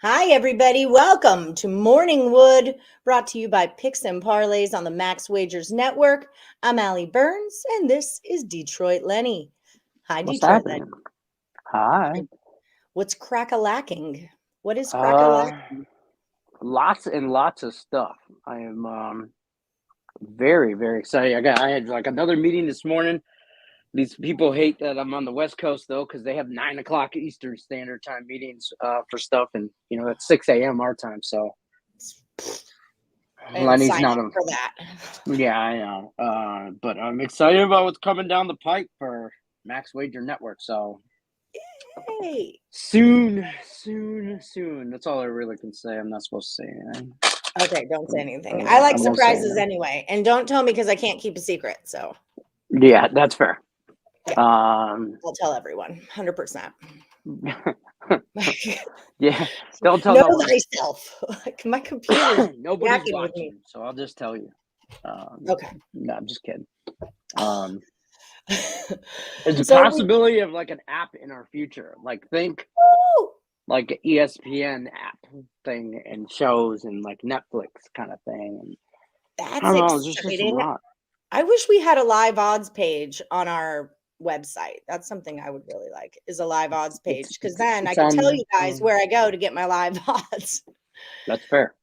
Hi, everybody. Welcome to Morning Wood, brought to you by Picks and Parlays on the Max Wagers Network. I'm Allie Burns, and this is Detroit Lenny. Hi, What's Detroit Lenny. happening? Hi. What's crack-a-lacking? What is crack-a-lacking? Lots and lots of stuff. I am very, very excited. I had like another meeting this morning. These people hate that I'm on the West Coast though, because they have 9:00 Eastern Standard Time meetings for stuff, and it's 6 a.m. our time. So Lenny's Sign not up for that. Yeah, I know. But I'm excited about what's coming down the pipe for Max Wager Network. So Hey. soon. That's all I really can say. I'm not supposed to say anything. Okay, don't say anything. I like surprises anyway, and don't tell me because I can't keep a secret. So yeah, that's fair. Yeah. I'll tell everyone, 100%. Yeah, don't tell know no one. thyself. Like my computer. Nobody's watching, so I'll just tell you. Okay. No, I'm just kidding. There's a possibility of like an app in our future. Like think like an ESPN app thing and shows and like Netflix kind of thing. That's exciting. I wish we had a live odds page on our website. That's something I would really like, is a live odds page, because then I can tell you guys where I go to get my live odds. That's fair.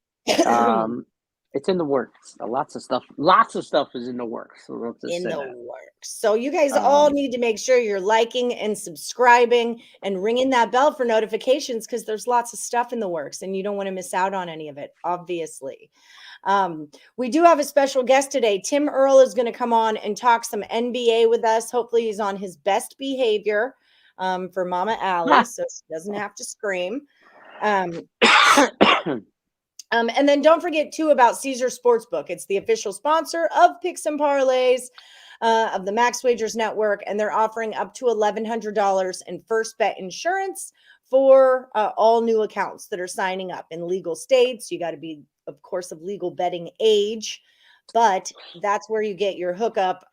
It's in the works. Lots of stuff is in the works. So you guys all need to make sure you're liking and subscribing and ringing that bell for notifications, because there's lots of stuff in the works and you don't want to miss out on any of it, obviously. We do have a special guest today. Tim Earl is going to come on and talk some NBA with us. Hopefully he's on his best behavior for Mama Allie, so she doesn't have to scream. And then don't forget, too, about Caesar Sportsbook. It's the official sponsor of Picks and Parlays of the Max Wagers Network, and they're offering up to $1,100 in first bet insurance for all new accounts that are signing up in legal states. You got to be, of course, of legal betting age, but that's where you get your hookup.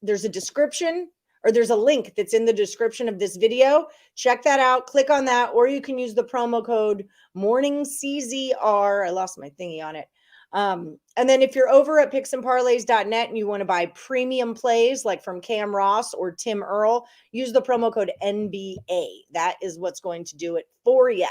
There's a description, or there's a link that's in the description of this video. Check that out. Click on that, or you can use the promo code MorningCZR. I lost my thingy on it. And then if you're over at picksandparlays.net and you want to buy premium plays like from Cam Ross or Tim Earl, use the promo code NBA. That is what's going to do it for you.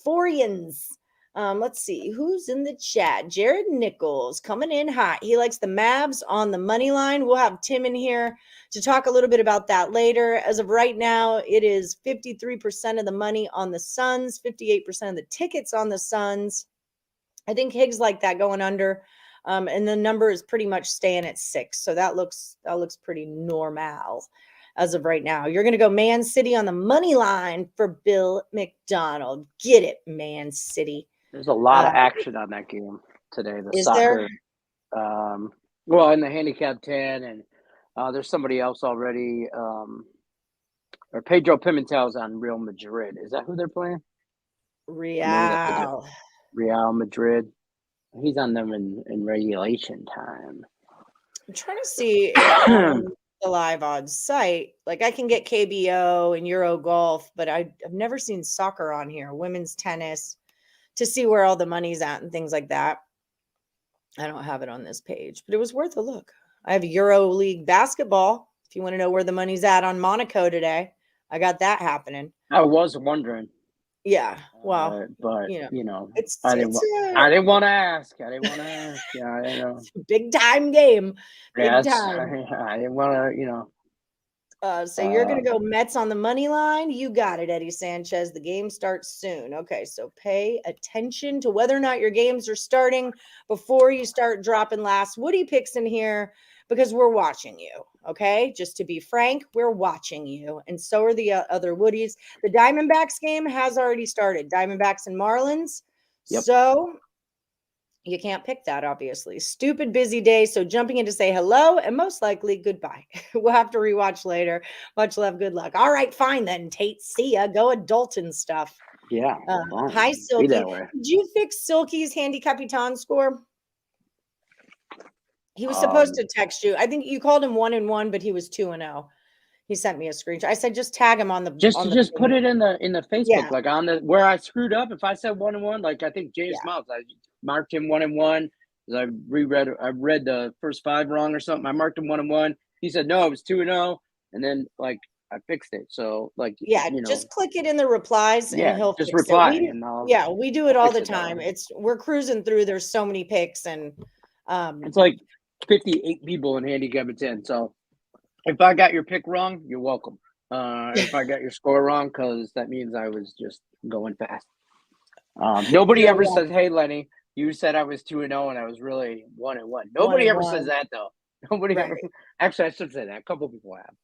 Forians. Let's see who's in the chat. Jared Nichols coming in hot. He likes the Mavs on the money line. We'll have Tim in here to talk a little bit about that later. As of right now, it is 53% of the money on the Suns, 58% of the tickets on the Suns. I think Higgs like that going under, and the number is pretty much staying at 6. So that looks pretty normal as of right now. You're going to go Man City on the money line for Bill McDonald. Get it, Man City. There's a lot of action on that game today. The soccer. Well, in the handicap 10, and there's somebody else already. Or Pedro Pimentel's on Real Madrid. Is that who they're playing? Real Madrid. He's on them in regulation time. I'm trying to see the live odds site. Like I can get KBO and Euro Golf, but I've never seen soccer on here. Women's tennis, to see where all the money's at and things like that. I don't have it on this page, but it was worth a look. I have Euro League basketball. If you want to know where the money's at on Monaco today, I got that happening. I was wondering. Yeah, well, but I didn't want to ask. Yeah, I know. Big time game. Big time. I didn't want to, So you're going to go Mets on the money line. You got it, Eddie Sanchez. The game starts soon. Okay, so pay attention to whether or not your games are starting before you start dropping last Woody picks in here, because we're watching you. Okay, just to be frank, we're watching you, and so are the other Woodies. The Diamondbacks game has already started. Diamondbacks and Marlins. Yep. So you can't pick that, obviously. Stupid busy day. So jumping in to say hello and most likely goodbye. We'll have to rewatch later. Much love. Good luck. All right, fine then, Tate. See ya. Go Adultin stuff. Yeah. Hi, Silky. Did you fix Silky's Handicapper score? He was supposed to text you. I think you called him 1-1, but he was 2-0. He sent me a screenshot. I said, just tag him on the Just put thing. it in the Facebook, Yeah. like on the where I screwed up. If I said 1-1, like I think James Yeah. Miles, I marked him 1-1. I read the first 5 wrong or something. I marked him 1-1. He said no, it was 2-0, and then like I fixed it. So like Yeah, just click it in the replies and yeah, he'll just fix it. reply and We do it I'll all fix the it that time. way. We're cruising through. There's so many picks, and It's like 58 people in Handicapper 10. So if I got your pick wrong, you're welcome. If I got your score wrong, because that means I was just going fast. Nobody You're ever welcome. says, "Hey, Lenny, you said I was 2-0 and I was really 1-1." Nobody ever says that though. Nobody Right. ever. Actually, I should say that. A couple people have.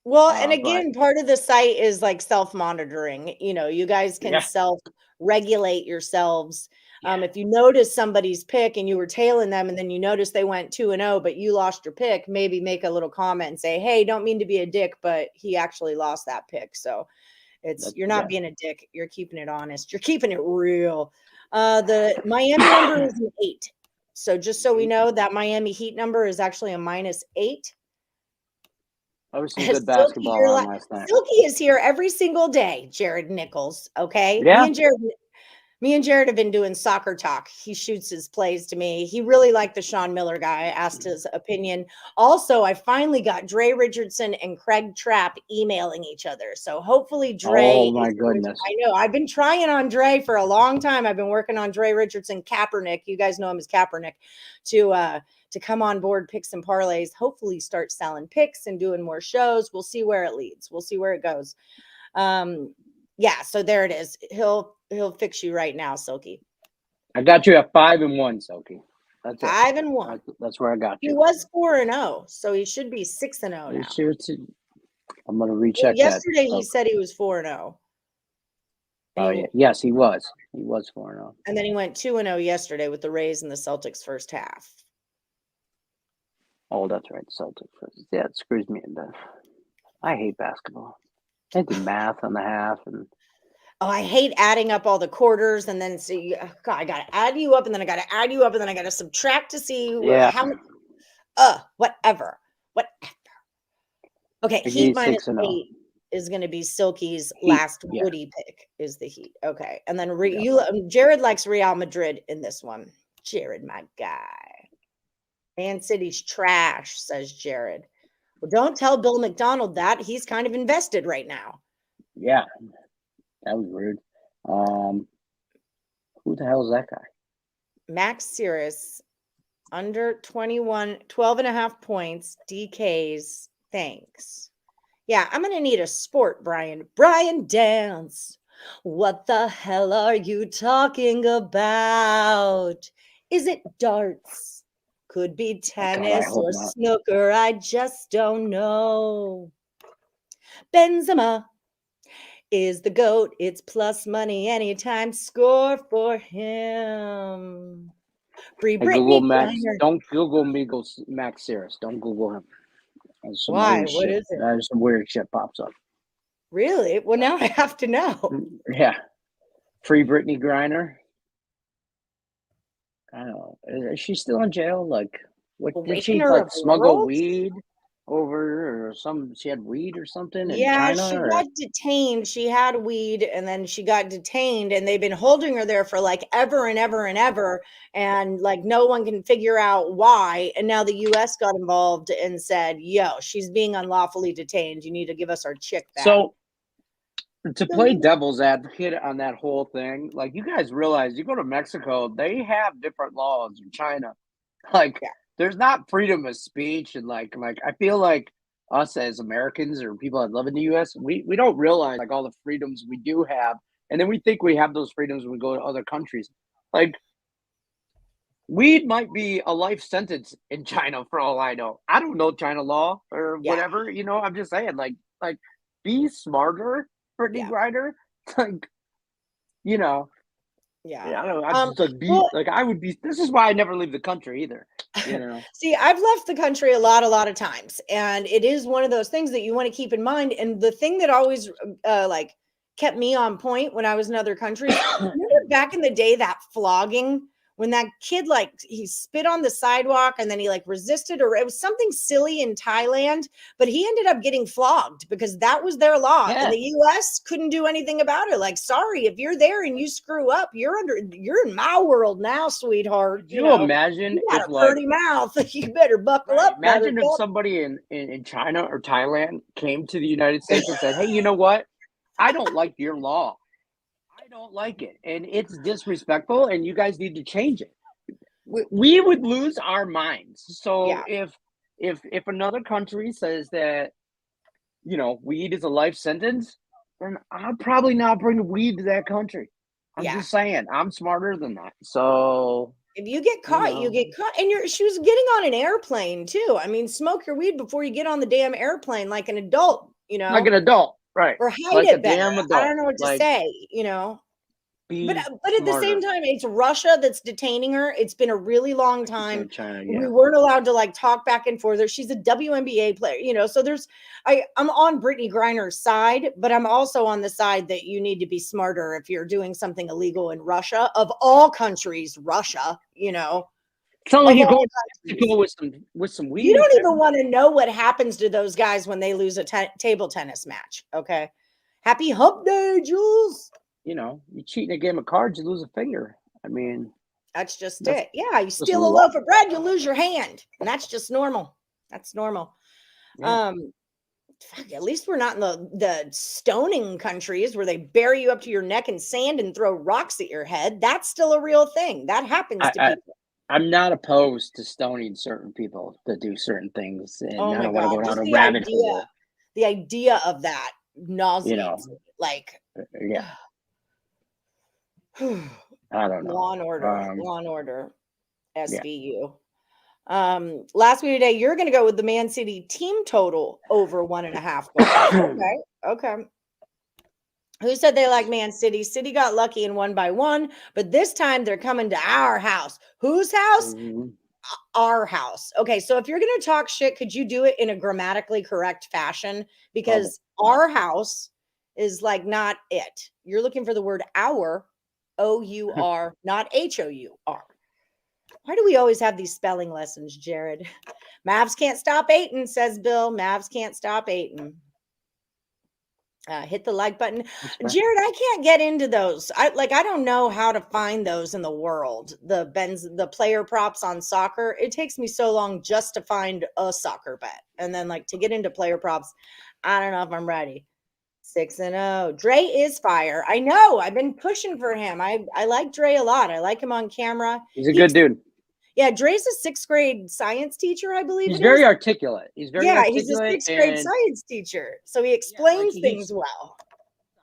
Well, and But again, part of the site is like self-monitoring. You guys can yeah, self-regulate yourselves. If you notice somebody's pick and you were tailing them, and then you notice they went 2-0, but you lost your pick, maybe make a little comment and say, "Hey, don't mean to be a dick, but he actually lost that pick." So you're not being a dick. You're keeping it honest. You're keeping it real. The Miami number is an 8. So just so we know, that Miami Heat number is actually a -8. that was some good basketball on last night. Silky is here every single day, Jared Nichols. Okay. Yeah. Me and Jared have been doing soccer talk. He shoots his plays to me. He really liked the Sean Miller guy. I asked his opinion. Also, I finally got Dre Richardson and Craig Trapp emailing each other. So hopefully Dre. Oh my goodness. I know. I've been trying on Dre for a long time. I've been working on Dre Richardson, Kaepernick. You guys know him as Kaepernick, to come on board, picks and parlays, hopefully start selling picks and doing more shows. We'll see where it leads. We'll see where it goes. Yeah, so there it is. He'll fix you right now, Silky. I got you at 5-1, Silky. That's it. 5-1. That's where I got you. He was 4-0, so he should be 6-0 now. I'm gonna recheck yesterday that. He said he was 4-0. Oh yeah. Yes, he was. He was 4-0. And then he went 2-0 yesterday with the Rays and the Celtics first half. Oh, that's right. Celtics first. Yeah, it screws me in the. I hate basketball. I do math on the half and. Oh, I hate adding up all the quarters and then see. God, I gotta add you up and then I gotta add you up and then I gotta subtract to see how much. Whatever. Okay, Heat -8 is going to be Silky's last Woody pick. Is the Heat okay? And then Jared likes Real Madrid in this one. Jared, my guy. Man City's trash, says Jared. Well, don't tell Bill McDonald that. He's kind of invested right now. Yeah, that was rude. Who the hell is that guy? Max Cirrus, under 12.5 points, DKs. Thanks. Yeah, I'm going to need a sport, Brian. Brian Dance. What the hell are you talking about? Is it darts? Could be tennis or snooker. I just don't know. Benzema is the GOAT. It's plus money anytime. Score for him. Free Britney Griner. Don't Google Max Cirrus. Don't Google him. Why? What is it? There's some weird shit pops up. Really? Well, now I have to know. Yeah. Free Britney Griner. I don't know. Is she still in jail? Like, what did she smuggle weed over or some? She had weed or something in China? She got detained. She had weed and then she got detained and they've been holding her there for like ever and ever and ever. And like no one can figure out why. And now the US got involved and said, yo, she's being unlawfully detained. You need to give us our chick back. So to play devil's advocate on that whole thing, like you guys realize you go to Mexico, they have different laws in China. Like there's not freedom of speech and like I feel like us as Americans or people that live in the US, we don't realize like all the freedoms we do have. And then we think we have those freedoms when we go to other countries. Like weed might be a life sentence in China for all I know. I don't know China law or whatever, I'm just saying like be smarter, Brittany Griner. Like, Yeah. I don't know. I just I would be. This is why I never leave the country either. See, I've left the country a lot of times, and it is one of those things that you want to keep in mind. And the thing that always kept me on point when I was in other countries, remember back in the day that flogging when that kid, like, he spit on the sidewalk and then he like resisted, or it was something silly in Thailand, but he ended up getting flogged because that was their law. Yeah. And the US couldn't do anything about it. Like, sorry, if you're there and you screw up, you're in my world now, sweetheart. Could you imagine you got if a like pretty mouth. You better buckle up. imagine if buttercup. somebody in China or Thailand came to the United States and said, hey, you know what? I don't like your law. I don't like it. And it's disrespectful and you guys need to change it. We would lose our minds. So Yeah. if another country says that, weed is a life sentence, then I'll probably not bring weed to that country. I'm just saying, I'm smarter than that. So if you get caught, you get caught. And she was getting on an airplane too. I mean, smoke your weed before you get on the damn airplane like an adult, like an adult, right? Or hide like it better. I don't know what to say, But at the same time, it's Russia that's detaining her. It's been a really long time. China, We weren't allowed to like talk back and forth. She's a WNBA player, so I'm on Brittany Griner's side, but I'm also on the side that you need to be smarter if you're doing something illegal in Russia, of all countries, Russia, It's not like you're going to go with some weed. You don't even want to know what happens to those guys when they lose a table tennis match. Okay. Happy hump day, Jules. You cheat in a game of cards, you lose a finger. I mean, that's just it. Yeah, you steal a loaf of bread, you lose your hand, and that's just normal. That's normal. Yeah. At least we're not in the stoning countries where they bury you up to your neck in sand and throw rocks at your head. That's still a real thing. That happens to people. I'm not opposed to stoning certain people that do certain things, and I don't want to go down a rabbit hole. The idea of that nauseates me. Like, yeah. I don't know. Law and Order, SVU. Yeah. Last week today, you're going to go with the Man City team total over 1.5 goals. Okay. Who said they like Man City? City got lucky and won by 1, but this time they're coming to our house. Whose house? Mm-hmm. Our house. Okay, so if you're going to talk shit, could you do it in a grammatically correct fashion? Because our house is like not it. You're looking for the word our. O-U-R, not H-O-U-R. Why do we always have these spelling lessons, Jared? Mavs can't stop eating, says Bill. Mavs can't stop eating. Hit the like button. Jared, I can't get into those. I don't know how to find those in the world. The player props on soccer. It takes me so long just to find a soccer bet. And then to get into player props, I don't know if I'm ready. 6-0. Dre is fire. I know. I've been pushing for him. I like Dre a lot. I like him on camera. He's a good dude. Yeah, Dre's a 6th grade science teacher, I believe. He's very articulate. He's a 6th grade science teacher. So he explains things well.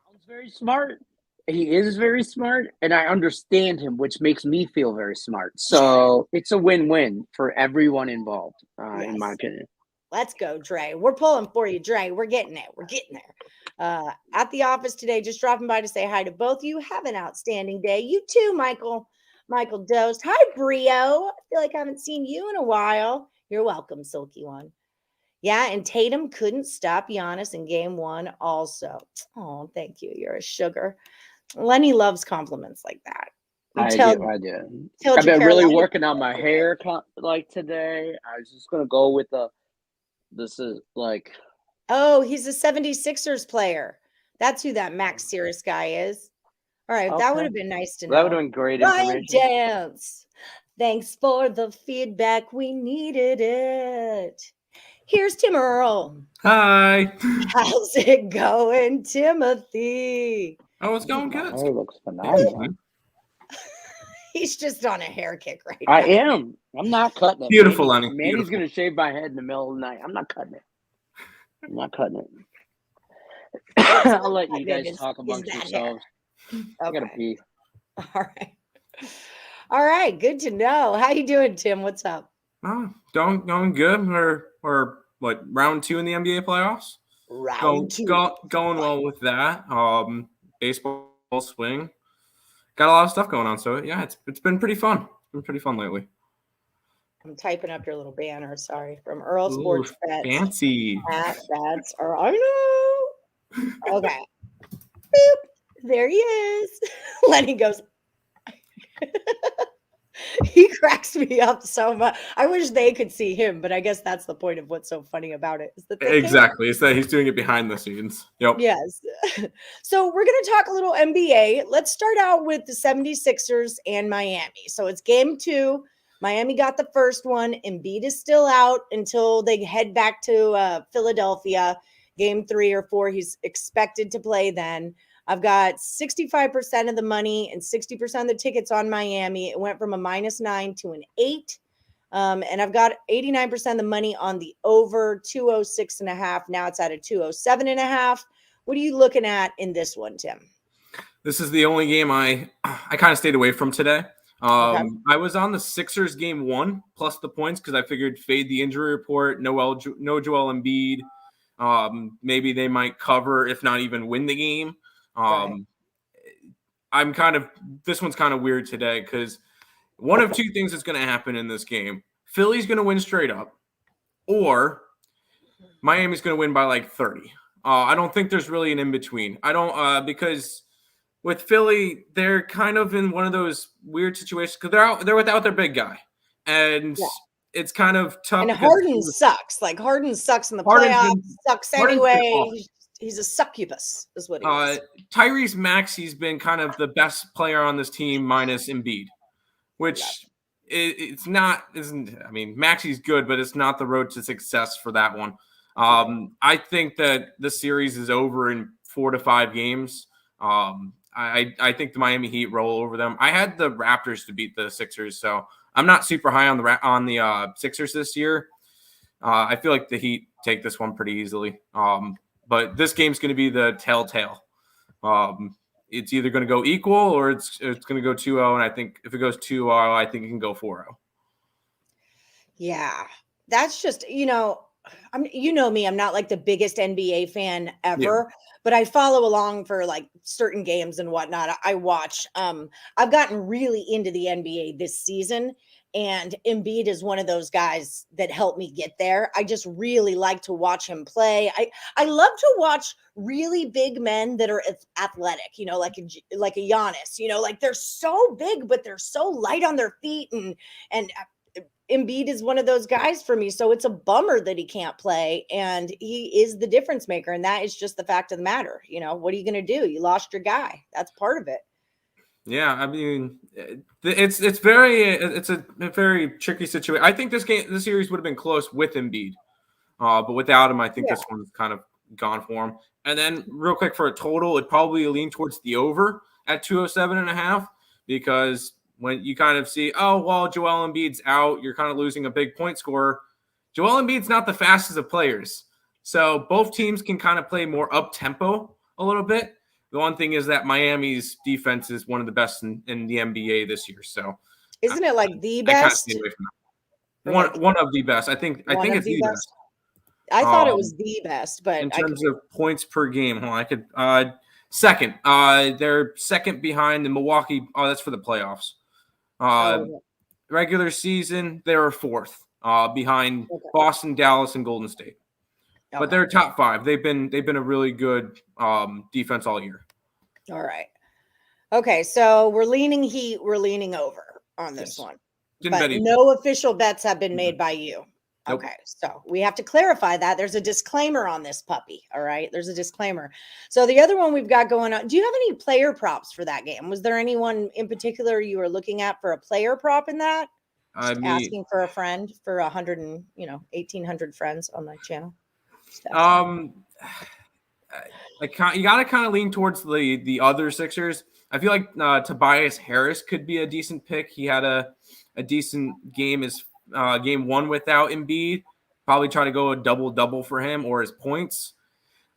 Sounds very smart. He is very smart, and I understand him, which makes me feel very smart. So it's a win-win for everyone involved, in my opinion. Let's go, Dre. We're pulling for you, Dre. We're getting it. We're getting there. At the office today, just dropping by to say hi to both of you. Have an outstanding day. You too, Michael. Michael Dost. Hi, Brio. I feel like I haven't seen you in a while. You're welcome, Silky One. Yeah, and Tatum couldn't stop Giannis in game 1 also. Oh, thank you. You're a sugar. Lenny loves compliments like that. I do. I've been really working on my hair today. I was just going to go with this is like... Oh, he's a 76ers player. That's who that Max Sirius guy is. All right, that would have been nice to know. That would have been great information. Dance. Thanks for the feedback. We needed it. Here's Tim Earl. Hi. How's it going, Timothy? Oh, it's going good. Oh, it looks phenomenal. He's just on a hair kick right now. I am. I'm not cutting it. Beautiful, Lenny. Manny's going to shave my head in the middle of the night. I'm not cutting it. I'll let you guys talk amongst yourselves. Okay. I gotta pee. All right. Good to know. How you doing, Tim? What's up? Oh, going good. We're like round 2 in the NBA playoffs. Round 2. Going well with that. Baseball swing. Got a lot of stuff going on. So yeah, it's been pretty fun. It's been pretty fun lately. I'm typing up your little banner. Sorry, from Earl Sports Bets. Fancy. That's I know. Okay. Boop. There he is. Lenny goes. He cracks me up so much. I wish they could see him, but I guess that's the point of what's so funny about it is that they can't. Exactly. It's that he's doing it behind the scenes. Yep. Yes. So we're going to talk a little NBA. Let's start out with the 76ers and Miami. So it's game 2. Miami got the first one. Embiid is still out until they head back to Philadelphia. Game 3 or 4, he's expected to play then. I've got 65% of the money and 60% of the tickets on Miami. It went from a -9 to an 8. And I've got 89% of the money on the over 206.5. Now it's at a 207.5. What are you looking at in this one, Tim? This is the only game I kind of stayed away from today. Okay. I was on the Sixers game 1 plus the points because I figured fade the injury report, no Joel Embiid. Maybe they might cover, if not even win the game. Right. This one's kind of weird today because one of two things is going to happen in this game. Philly's going to win straight up, or Miami's going to win by like 30. I don't think there's really an in-between. I don't because with Philly, they're kind of in one of those weird situations because they're without their big guy. And it's kind of tough. And Harden sucks. Like Harden sucks in the playoffs, sucks anyway. He's a succubus, is what he is. Tyrese Maxey's been kind of the best player on this team minus Embiid, which it's not. I mean, Maxey's good, but it's not the road to success for that one. I think that the series is over in 4 to 5 games. I think the Miami Heat roll over them. I had the Raptors to beat the Sixers, so I'm not super high on the Sixers this year. I feel like the Heat take this one pretty easily. But this game's going to be the telltale. It's either going to go equal or it's going to go 2-0. And I think if it goes 2-0, I think it can go 4-0. Yeah, that's just, you know me, I'm not like the biggest NBA fan ever, but I follow along for like certain games and whatnot. I watch. I've gotten really into the NBA this season. And Embiid is one of those guys that helped me get there. I just really like to watch him play. I love to watch really big men that are athletic, you know, like a Giannis, you know, like they're so big, but they're so light on their feet. And Embiid is one of those guys for me. So it's a bummer that he can't play. And he is the difference maker. And that is just the fact of the matter. You know, what are you going to do? You lost your guy. That's part of it. Yeah, I mean, it's a very tricky situation. I think this series would have been close with Embiid, but without him, I think this one's kind of gone for him. And then, real quick for a total, it'd probably lean towards the over at 207.5 because when you kind of see, oh well, Joel Embiid's out, you're kind of losing a big point scorer. Joel Embiid's not the fastest of players, so both teams can kind of play more up tempo a little bit. The one thing is that Miami's defense is one of the best in the NBA this year. So, isn't it like the best? I kind of stayed away from that. One of the best. I think it's the best. I thought it was the best, but in terms of points per game, second. They're second behind the Milwaukee. Oh, that's for the playoffs. Regular season, they were 4th behind Boston, Dallas, and Golden State. Okay. But they're top 5. They've been a really good defense all year. All right. Okay, so we're leaning Heat. We're leaning over on this one. But no official bets have been made by you. Nope. Okay, so we have to clarify that. There's a disclaimer on this puppy. All right, there's a disclaimer. So the other one we've got going on. Do you have any player props for that game? Was there anyone in particular you were looking at for a player prop in that? Asking for a friend for 1,800 friends on my channel. You got to kind of lean towards the other Sixers. I feel like Tobias Harris could be a decent pick. He had a decent game as game 1 without Embiid. Probably try to go a double for him or his points.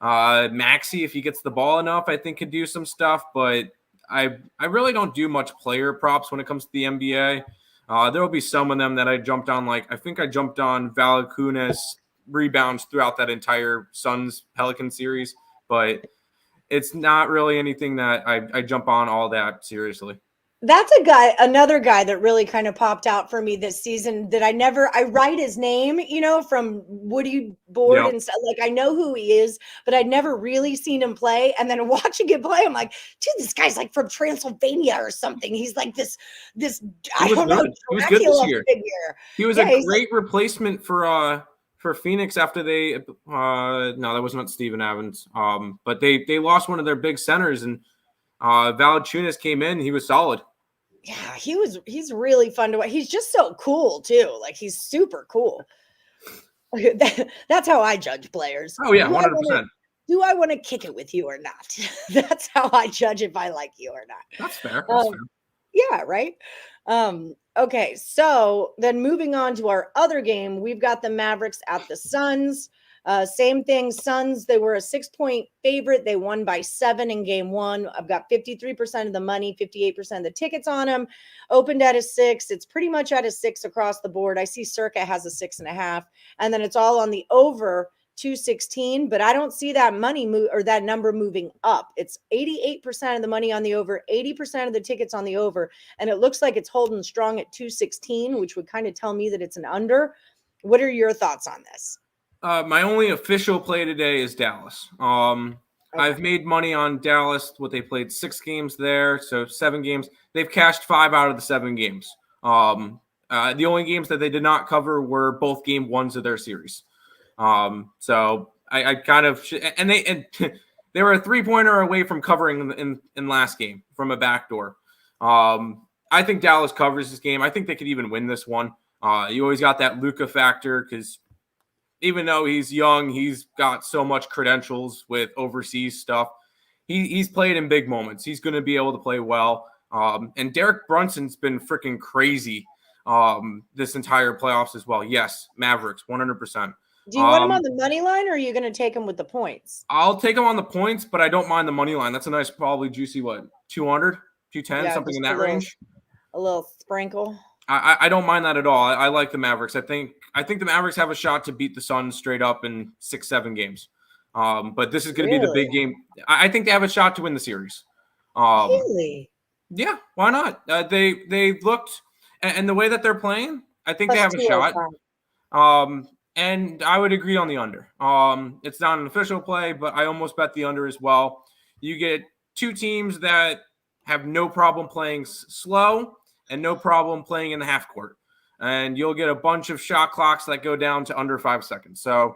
Maxey, if he gets the ball enough, I think could do some stuff. But I really don't do much player props when it comes to the NBA. There will be some of them that I jumped on. Like I think I jumped on Valanciunas rebounds throughout that entire Suns Pelican series, but it's not really anything that I jump on all that seriously. That's another guy that really kind of popped out for me this season that I write his name, from Woody board Yep. and stuff. Like I know who he is, but I'd never really seen him play. And then watching him play, I'm like, dude, this guy's like from Transylvania or something. He's like this, I was don't know, good. He was good this Dracula year. figure. He was Yeah, a great replacement for Phoenix after they no, that was not Steven Evans. But they lost one of their big centers, and Valanciunas came in. He was solid. Yeah, he's really fun to watch. He's just so cool too. Like he's super cool. That's how I judge players. Oh yeah, 100%. Do I want to kick it with you or not? That's how I judge if I like you or not. That's fair. That's fair. Yeah, right. Okay, so then moving on to our other game, we've got the Mavericks at the Suns. Same thing. Suns, they were a 6-point favorite. They won by 7 in game 1. I've got 53% of the money, 58% of the tickets on them. Opened at a 6. It's pretty much at a 6 across the board. I see Circa has a 6.5, and then it's all on the over 216, but I don't see that money or that number moving up. It's 88% of the money on the over, 80% of the tickets on the over, and it looks like it's holding strong at 216, which would kind of tell me that it's an under. What are your thoughts on this? My only official play today is Dallas. Okay. I've made money on Dallas. What they played 6 games there, so 7 games. They've cashed 5 out of the 7 games. The only games that they did not cover were both game 1s of their series. So I kind of and they were a 3-pointer away from covering in last game from a backdoor. I think Dallas covers this game. I think they could even win this one. You always got that Luka factor because even though he's young, he's got so much credentials with overseas stuff. He's played in big moments. He's going to be able to play well. And Derek Brunson's been freaking crazy this entire playoffs as well. Yes, Mavericks, 100%. Do you want him on the money line, or are you going to take him with the points? I'll take him on the points, but I don't mind the money line. That's a nice, probably juicy, 200, 210, something in that range. A little sprinkle. I don't mind that at all. I like the Mavericks. I think the Mavericks have a shot to beat the Suns straight up in 6-7 games. But this is going to be the big game. I think they have a shot to win the series. Really? Yeah, why not? They looked, and the way that they're playing, I think they have a shot. And I would agree on the under. It's not an official play, but I almost bet the under as well. You get 2 teams that have no problem playing slow and no problem playing in the half court. And you'll get a bunch of shot clocks that go down to under 5 seconds. So,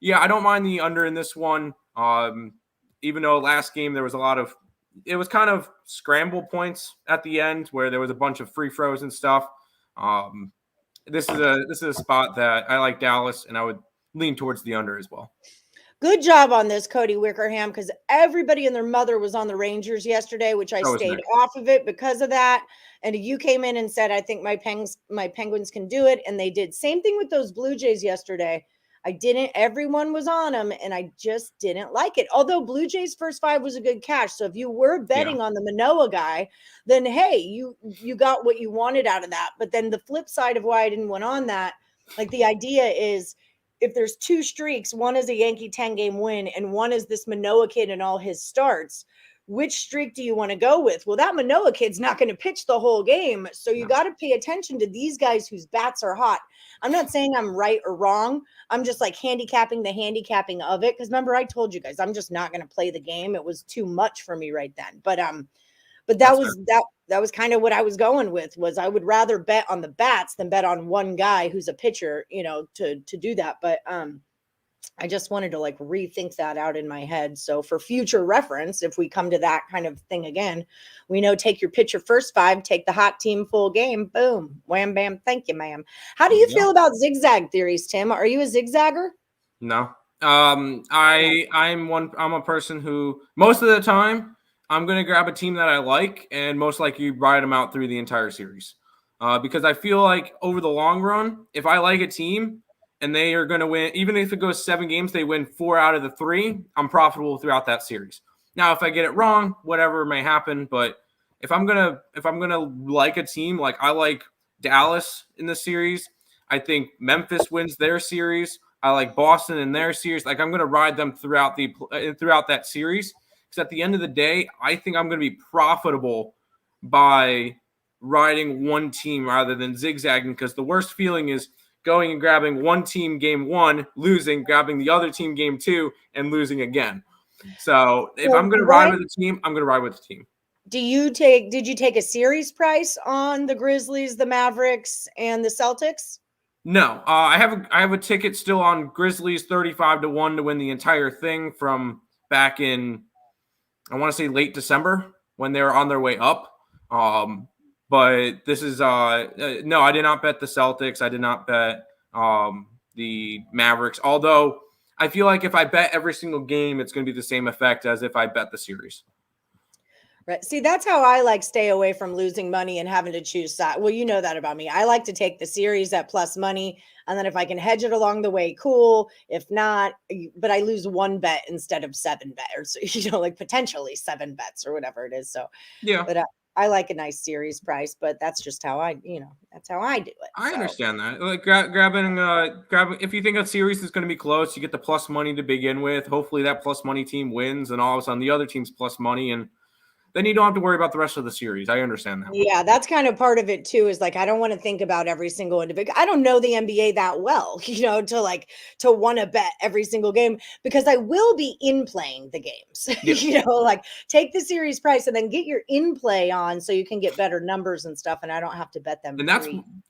yeah, I don't mind the under in this one. Even though last game there was it was kind of scramble points at the end where there was a bunch of free throws and stuff. This is a spot that I like Dallas, and I would lean towards the under as well. Good job on this, Cody Wickerham, because everybody and their mother was on the Rangers yesterday, which I stayed off of it because of that. And you came in and said, I think my Penguins can do it. And they did. Same thing with those Blue Jays yesterday. Everyone was on them, and I just didn't like it. Although Blue Jays first 5 was a good cash. So if you were betting on the Manoah guy, then hey, you got what you wanted out of that. But then the flip side of why I didn't went on that, like the idea is if there's 2 streaks, one is a Yankee 10-game win and one is this Manoah kid and all his starts, which streak do you want to go with? Well, that Manoah kid's not going to pitch the whole game. So you got to pay attention to these guys whose bats are hot. I'm not saying I'm right or wrong. I'm just like handicapping the handicapping of it. Because remember, I told you guys, I'm just not going to play the game. It was too much for me right then. But that was kind of what I was going with, was I would rather bet on the bats than bet on one guy who's a pitcher, to do that. But I just wanted to like rethink that out in my head. So for future reference, if we come to that kind of thing again, we know take your pitcher first 5, take the hot team full game, boom, wham, bam. Thank you, ma'am. How do you feel about zigzag theories, Tim? Are you a zigzagger? No. I'm a person who most of the time I'm going to grab a team that I like and most likely ride them out through the entire series. Because I feel like over the long run, if I like a team and they are going to win, even if it goes 7 games, they win 4 out of the 3, I'm profitable throughout that series. Now, if I get it wrong, whatever may happen, but if I'm gonna like a team, like I like Dallas in the series, I think Memphis wins their series. I like Boston in their series. Like I'm going to ride them throughout that series, because at the end of the day, I think I'm going to be profitable by riding one team rather than zigzagging, because the worst feeling is going and grabbing one team game 1, losing, grabbing the other team game 2, and losing again. So if I'm going to ride with a team, I'm going to ride with the team. Did you take a series price on the Grizzlies, the Mavericks, and the Celtics? No, I have a ticket still on Grizzlies 35-1 to win the entire thing from back in, I want to say late December when they were on their way up. But this is no, I did not bet the Celtics. I did not bet the Mavericks. Although I feel like if I bet every single game, it's going to be the same effect as if I bet the series. Right. See, that's how I like stay away from losing money and having to choose side. Well, you know that about me. I like to take the series at plus money. And then if I can hedge it along the way, cool. If not, but I lose 1 bet instead of 7 bets, or, like potentially 7 bets or whatever it is. So, yeah, but I like a nice series price, but that's just how that's how I do it. I understand that. Like grabbing, if you think a series is going to be close, you get the plus money to begin with. Hopefully that plus money team wins, and all of a sudden the other team's plus money, and then you don't have to worry about the rest of the series. I understand that. Yeah, that's kind of part of it too, is like, I don't want to think about every single individual. I don't know the NBA that well, to want to bet every single game, because I will be in playing the games, Yeah. Like take the series price and then get your in play on so you can get better numbers and stuff. And I don't have to bet them. And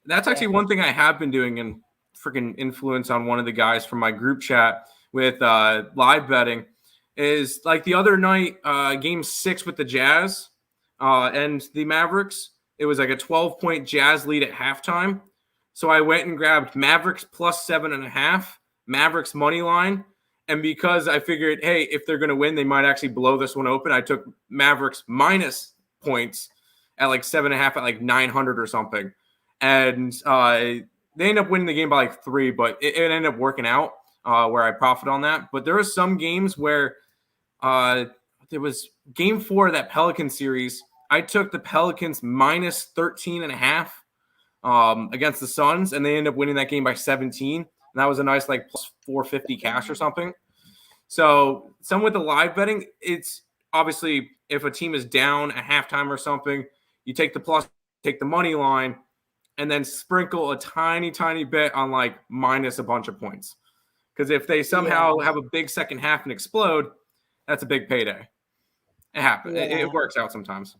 that's actually one thing I have been doing, and freaking influence on one of the guys from my group chat with live betting. Is like the other night, game 6 with the Jazz and the Mavericks. It was like a 12-point Jazz lead at halftime. So I went and grabbed Mavericks plus 7.5, Mavericks money line. And because I figured, hey, if they're going to win, they might actually blow this one open, I took Mavericks minus points at like 7.5 at like 900 or something. And they ended up winning the game by like 3, but it ended up working out where I profit on that. But there were some games where there was game 4 of that Pelican series. I took the Pelicans minus 13.5 against the Suns, and they ended up winning that game by 17. And that was a nice like plus 450 cash or something. So some with the live betting, it's obviously if a team is down at halftime or something, you take the plus, take the money line, and then sprinkle a tiny, tiny bit on like minus a bunch of points. Because if they somehow have a big second half and explode, that's a big payday. It happens. Yeah. It works out sometimes.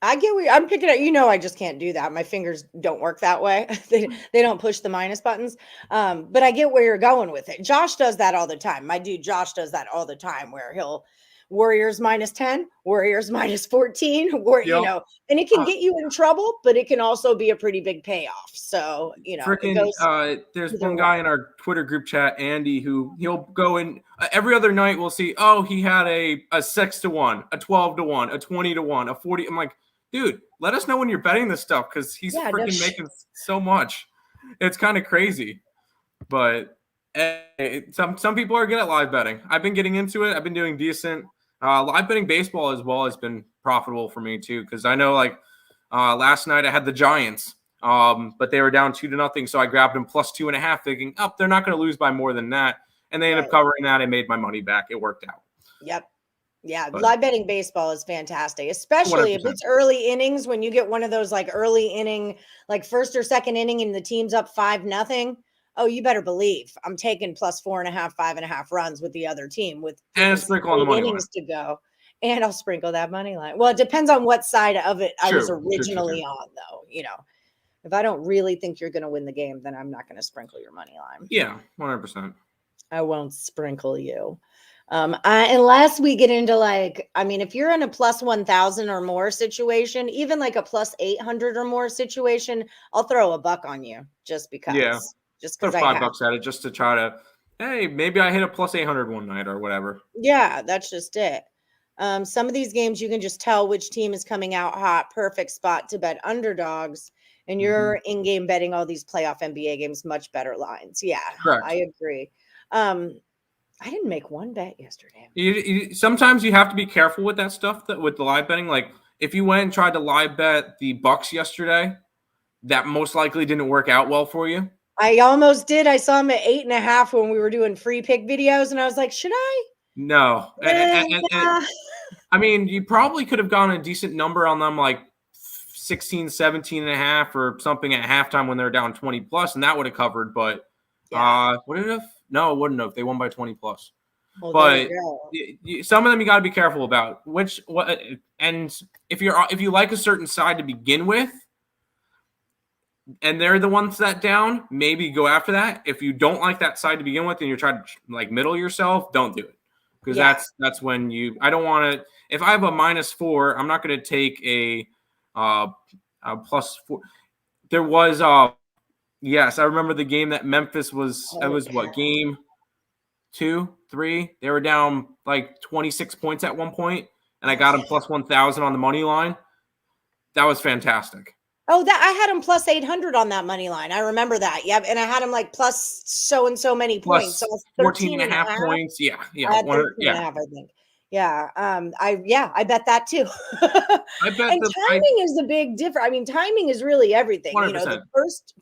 I get where I'm picking up. I just can't do that. My fingers don't work that way. they don't push the minus buttons. But I get where you're going with it. Josh does that all the time. My dude Josh does that all the time, where he'll Warriors minus 10, Warriors minus 14, and it can get you in trouble, but it can also be a pretty big payoff. So, there's one guy in our Twitter group chat, Andy, who he'll go in every other night. We'll see, he had a 6-1, a 12-1, a 20-1, a 40. I'm like, dude, let us know when you're betting this stuff, because he's freaking making so much. It's kind of crazy. But some people are good at live betting. I've been getting into it. I've been doing decent. Live betting baseball as well has been profitable for me too, because I know last night I had the Giants, but they were down 2-0, so I grabbed them plus 2.5, thinking, they're not going to lose by more than that, and they ended up covering that. I made my money back. It worked out. Yep. Yeah, live betting baseball is fantastic, especially 100%. If it's early innings. When you get one of those like early inning, like first or second inning, and the team's up 5-0. Oh, you better believe I'm taking plus 4.5, 5.5 runs with the other team with and sprinkle on the money innings to go, and I'll sprinkle that money line. Well, it depends on what side of it I was originally on, though. If I don't really think you're going to win the game, then I'm not going to sprinkle your money line. Yeah, 100%. I won't sprinkle you. Unless we get into if you're in a plus 1,000 or more situation, even like a plus 800 or more situation, I'll throw $1 on you just because. Yeah. Just because $5 at it, just to try to, hey, maybe I hit a plus 800 one night or whatever. Yeah, that's just it. Some of these games you can just tell which team is coming out hot. Perfect spot to bet underdogs, and you're in-game betting all these playoff NBA games, much better lines. Yeah, correct. I agree. I didn't make one bet yesterday. Sometimes you have to be careful with that stuff. With the live betting, like if you went and tried to live bet the Bucks yesterday, that most likely didn't work out well for you. I almost did. I saw him at 8.5 when we were doing free pick videos, and I was like, should I? No. I mean, you probably could have gotten a decent number on them, like 16, 17 and a half or something at halftime when they're down 20 plus, and that would have covered. But would it have? No, it wouldn't have. They won by 20 plus. Well, But some of them you got to be careful about. And if you like a certain side to begin with, and they're the ones that down, maybe go after that. If you don't like that side to begin with, and you're trying to like middle yourself, don't do it, because that's when you. I don't want to. If I have a -4, I'm not going to take a +4. There was yes, I remember the game that Memphis was. It was what, game 2, 3? They were down like 26 points at one point, and I got them +1,000 on the money line. That was fantastic. Oh, that I had him +800 on that money line. I remember that. Yeah, and I had him like plus so and so many points. So 14 and a half points. Yeah. I had 13 and a half, I think. Yeah. I bet that too. I bet and timing is the big difference. I mean, timing is really everything. 100%. You know, the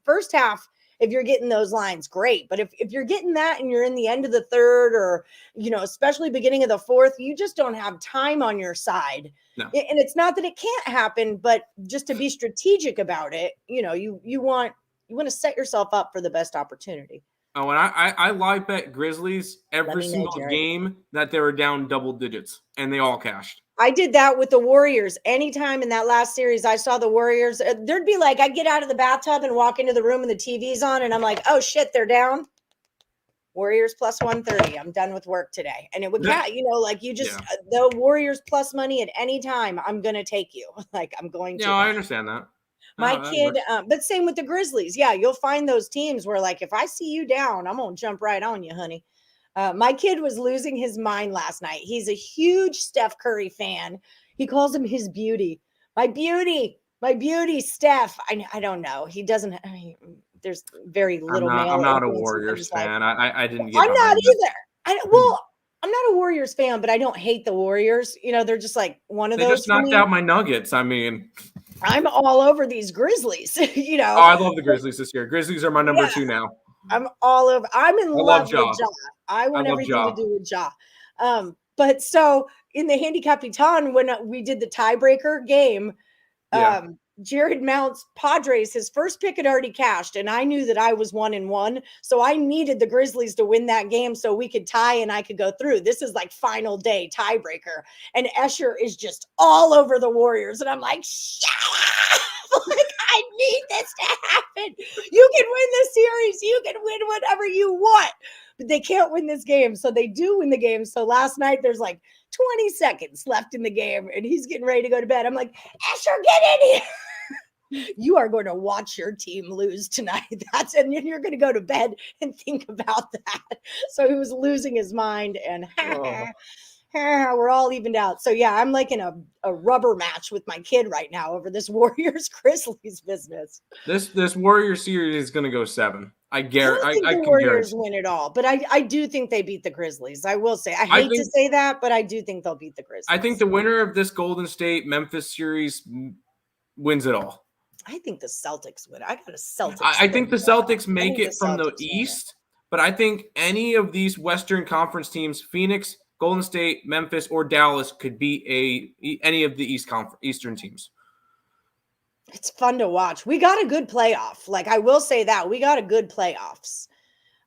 first half, if you're getting those lines, great. But if you're getting that and you're in the end of the third, or, you know, especially beginning of the fourth, you just don't have time on your side. No. And it's not that it can't happen, but just to be strategic about it, you know, you want to set yourself up for the best opportunity. Oh, and I live bet Grizzlies every single game that they were down double digits, and they all cashed. I did that with the Warriors. Anytime in that last series I saw the Warriors, there'd be like, I'd get out of the bathtub and walk into the room and the TV's on, and I'm like, oh shit, they're down. Warriors +130. I'm done with work today. And it would, you know, like you just, the Warriors plus money at any time, I'm going to take you. Like I'm going to. Yeah, I understand that. My kid, but same with the Grizzlies. Yeah, you'll find those teams where like, if I see you down, I'm going to jump right on you, honey. My kid was losing his mind last night. He's a huge Steph Curry fan. He calls him his beauty. My beauty, Steph. I don't know. He doesn't. I mean, there's very little. I'm not a Warriors fan. I didn't get. I'm not either. I'm not a Warriors fan, but I don't hate the Warriors. You know, they're just like one of those. They just knocked out my Nuggets. I mean, I'm all over these Grizzlies. You know. Oh, I love the Grizzlies this year. Grizzlies are my number 2 now. I'm all over. I'm in love with Ja. I want everything Ja. to do with Ja. But so in the Handicapper when we did the tiebreaker game, Jared Mount's Padres, his first pick had already cashed, and I knew that I was 1-1. So I needed the Grizzlies to win that game so we could tie and I could go through. This is like final day tiebreaker. And Escher is just all over the Warriors. And I'm like, shut up! Like, I need this to happen. You can win this series. You can win whatever you want. But they can't win this game. So they do win the game. So last night there's like 20 seconds left in the game and he's getting ready to go to bed. I'm like, Escher, get in here. You are going to watch your team lose tonight. And you're going to go to bed and think about that. So he was losing his mind and we're all evened out. So yeah, I'm like in a rubber match with my kid right now over this Warriors Grizzlies business. This Warriors series is going to go 7. I guarantee. I think the Warriors win it all, but I do think they beat the Grizzlies. I will say, I hate to say that, but I do think they'll beat the Grizzlies. I think the winner of this Golden State Memphis series wins it all. I think the Celtics win. I got a Celtics. I think the Celtics make it from the East, but I think any of these Western Conference teams, Phoenix, Golden State, Memphis, or Dallas, could beat any of the Eastern teams. It's fun to watch. We got a good playoff. Like, I will say that we got a good playoffs.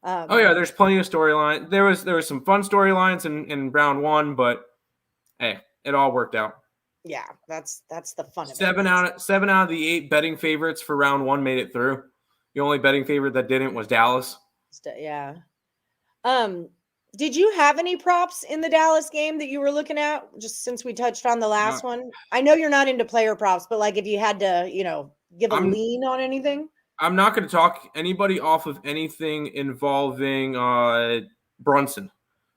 There's plenty of storyline. There was some fun storylines in round 1, but hey, it all worked out. Yeah, that's the fun of it. 7 out of the 8 betting favorites for round 1 made it through. The only betting favorite that didn't was Dallas. Yeah. Did you have any props in the Dallas game that you were looking at, just since we touched on the last one? I know you're not into player props, but like if you had to, give a lean on anything. I'm not going to talk anybody off of anything involving Brunson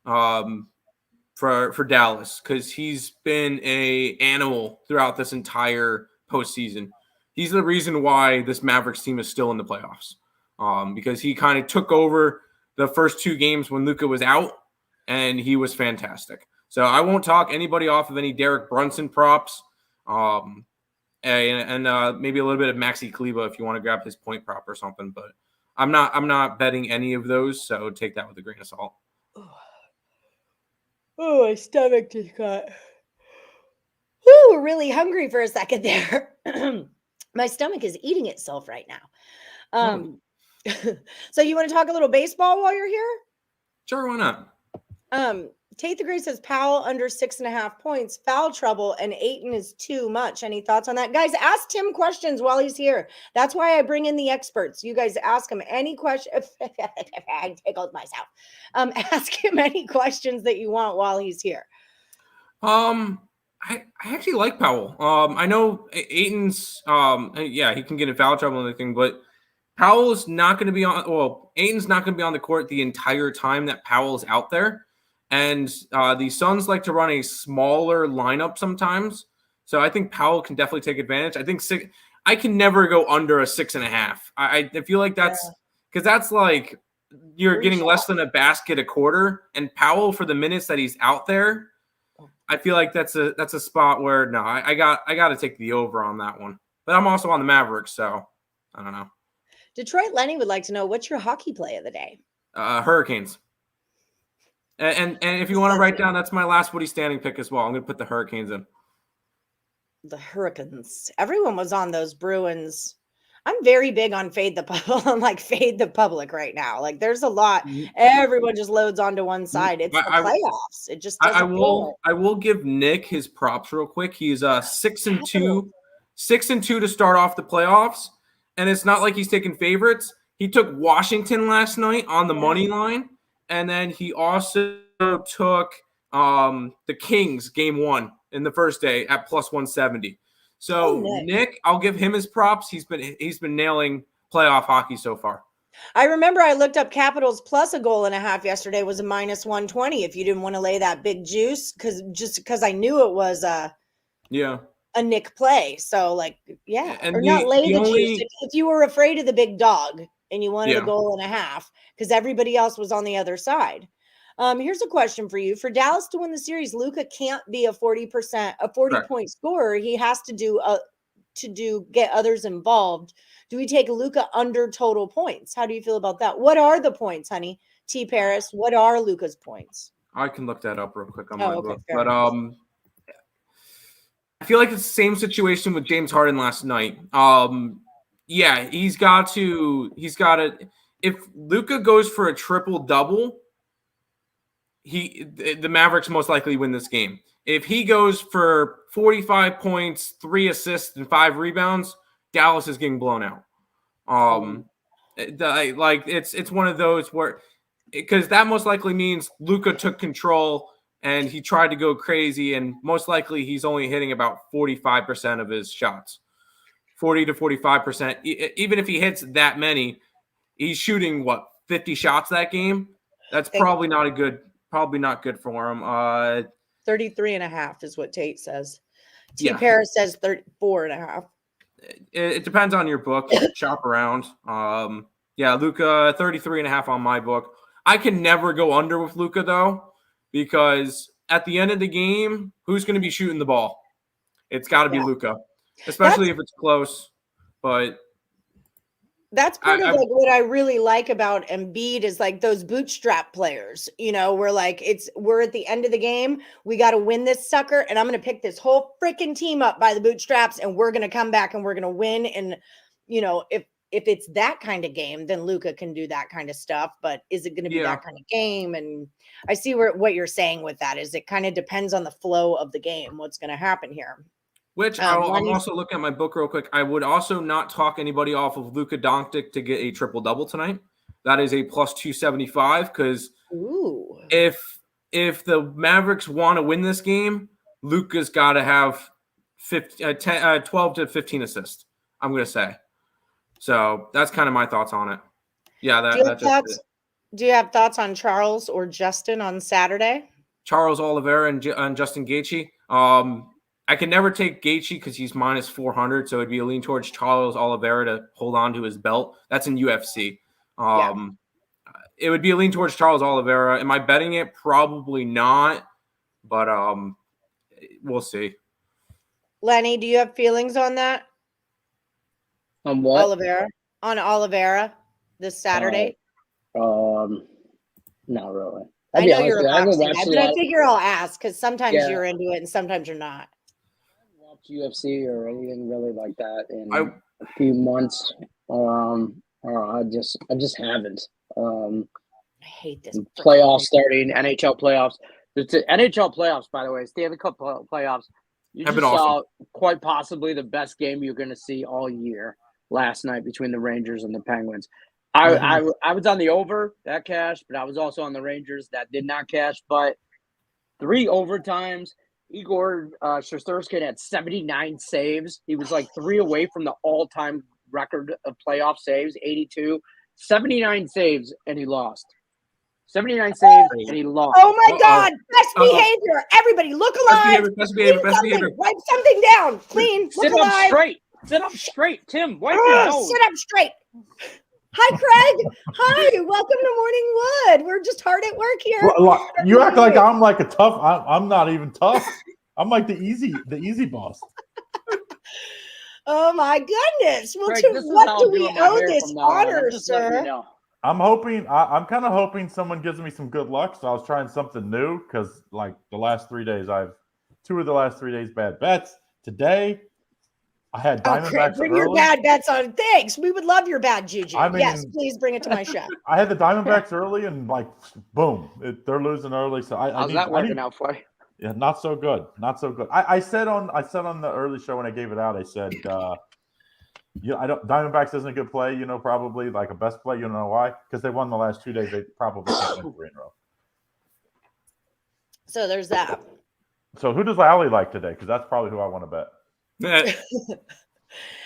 for Dallas, because he's been an animal throughout this entire postseason. He's the reason why this Mavericks team is still in the playoffs, because he kind of took over the first 2 games when Luka was out, and he was fantastic. So I won't talk anybody off of any Derek Brunson props, and maybe a little bit of Maxi Kleber if you want to grab his point prop or something. But I'm not betting any of those, so take that with a grain of salt. Oh, my stomach just got. Ooh, we're really hungry for a second there. My stomach is eating itself right now. So you want to talk a little baseball while you're here? Sure, why not? Tate the Great says Powell under 6.5 points, foul trouble, and Ayton is too much. Any thoughts on that? Guys, ask Tim questions while he's here. That's why I bring in the experts. You guys ask him any question. I tickled myself. Ask him any questions that you want while he's here. I actually like Powell. I know Ayton's yeah, he can get in foul trouble and everything, but Powell's not going to be on. Well, Ayton's not going to be on the court the entire time that Powell's out there. And the Suns like to run a smaller lineup sometimes. So I think Powell can definitely take advantage. I think I can never go under a 6.5. I feel like that's because that's like you're getting less than a basket a quarter. And Powell, for the minutes that he's out there, I feel like that's a spot where no, I got to take the over on that one. But I'm also on the Mavericks, so I don't know. Detroit Lenny would like to know, what's your hockey play of the day? Hurricanes. And if you want to write down, that's my last Woody standing pick as well. I'm going to put the Hurricanes in. The Hurricanes. Everyone was on those Bruins. I'm very big on fade the public right now. Like there's a lot. Everyone just loads onto one side. It's the playoffs. It just doesn't I will give Nick his props real quick. He's 6-2 to start off the playoffs. And it's not like he's taking favorites. He took Washington last night on the money line. And then he also took the Kings game 1 in the first day at plus 170. So Nick, I'll give him his props. He's been nailing playoff hockey so far. I remember I looked up Capitals plus a goal and a half yesterday was a minus 120. If you didn't want to lay that big juice, because I knew it was a Nick play. So and or not lay the juice if you were afraid of the big dog. And you wanted a goal and a half because everybody else was on the other side. Here's a question for you. For Dallas to win the series, Luka can't be a 40-point scorer. He has to get others involved. Do we take Luka under total points? How do you feel about that? What are the points, honey? T. Paris, what are Luka's points? I can look that up real quick on my book. But I feel like it's the same situation with James Harden last night. Yeah, he's got to. If Luka goes for a triple-double, the Mavericks most likely win this game. If he goes for 45 points, 3 assists, and 5 rebounds, Dallas is getting blown out. It's one of those where because that most likely means Luka took control and he tried to go crazy, and most likely he's only hitting about 45% of his shots. 40 to 45%. Even if he hits that many, he's shooting 50 shots that game. That's probably not good for him. 33.5 is what Tate says. T. Paris says 34.5. It depends on your book. Shop around. Luka 33.5 on my book. I can never go under with Luka though, because at the end of the game, who's going to be shooting the ball? It's got to be Luka. Especially if it's close, but that's part of what I really like about Embiid is those bootstrap players, we're we're at the end of the game. We got to win this sucker. And I'm going to pick this whole freaking team up by the bootstraps and we're going to come back and we're going to win. And, if it's that kind of game, then Luka can do that kind of stuff. But is it going to be that kind of game? And I see what you're saying with that is it kind of depends on the flow of the game, what's going to happen here. Which I'm also looking at my book real quick. I would also not talk anybody off of Luka Doncic to get a triple-double tonight. That is a plus 275 because if the Mavericks want to win this game, Luka's got to have 12 to 15 assists, I'm going to say. So that's kind of my thoughts on it. Yeah, do you have thoughts on Charles or Justin on Saturday? Charles Oliveira and Justin Gaethje. I can never take Gaethje because he's minus 400, so it'd be a lean towards Charles Oliveira to hold on to his belt. That's in UFC. It would be a lean towards Charles Oliveira. Am I betting it? Probably not, but we'll see. Lenny, do you have feelings on that? On what? Oliveira this Saturday? Not really. I know you're a boxing guy, but I figure I'll ask because sometimes you're into it and sometimes you're not. watch UFC or anything really like that in I a few months. I just haven't. I hate this Playoffs starting, NHL playoffs. The NHL playoffs, by the way, Stanley Cup playoffs. You Have just been saw awesome. quite possibly the best game you're going to see all year last night between the Rangers and the Penguins. I was on the over that cashed, but I was also on the Rangers that did not cash. But 3 overtimes. Igor Shesterkin had 79 saves. He was like 3 away from the all-time record of playoff saves, 82. 79 saves, and he lost. 79 saves, and he lost. Oh my Uh-oh. God! Best Uh-oh. behavior. Everybody, look Best alive. behavior, best behavior, best Something. behavior. Wipe something down. Clean. Sit Look up alive. straight. Sit up straight. Tim, wipe your nose. Sit up straight. Hi, Craig. Hi. Welcome to Morning Wood. We're just hard at work here. You act like I'm like a tough. I'm not even tough. I'm like the easy boss. Oh my goodness. Well, Greg, to this is what how do I'm we doing my owe hair this from now on. honor, I'm just letting you sir? know. I'm hoping. I'm kind of hoping someone gives me some good luck. So I was trying something new because, like, the last 3 days, I've 2 of the last 3 days bad bets. Today, I had Oh, Craig, Diamondbacks bring your early. bad bets on. Thanks. We would love your bad juju. I mean- Yes, please bring it to my show. I had the Diamondbacks early, and like, boom, they're losing early. So I How's need, that I working need, out for you? Yeah, not so good. Not so good. I said on the early show when I gave it out, I said, Diamondbacks isn't a good play, probably like a best play. You don't know why? Because they won the last 2 days. They probably can't win 3 in a row. So there's that. So who does Allie like today? Because that's probably who I want to bet. Eh,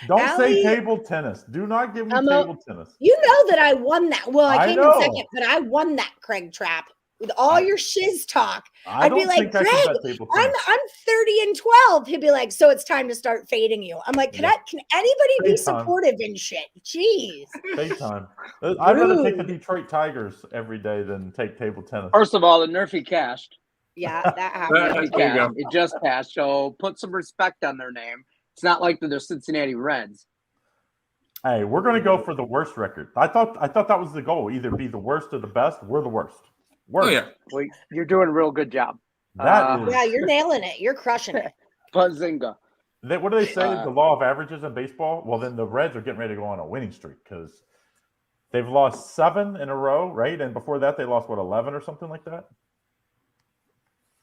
Don't say Allie- table tennis. Do not give me I'm table tennis. You know that I won that. Well, I I came know. in second, but I won that, Craig Trap. With all your shiz talk. I I'd be don't like, think I can Greg, bet table I'm tennis. 30-12. He'd be like, so it's time to start fading you. I'm like, can anybody be Fade time. supportive and shit? Jeez. Fade time. I'd rather take the Detroit Tigers every day than take table tennis. First of all, the Nerfy cashed. Yeah, that happened. There you go. It just passed. So put some respect on their name. It's not like they're Cincinnati Reds. Hey, we're going to go for the worst record. I thought that was the goal. Either be the worst or the best. We're the worst. Worst. Oh yeah. Well, you're doing a real good job. That is. Yeah, you're nailing it. You're crushing it. Bazinga. What do they say? The law of averages in baseball? Well, then the Reds are getting ready to go on a winning streak because they've lost 7 in a row, right? And before that, they lost, 11 or something like that?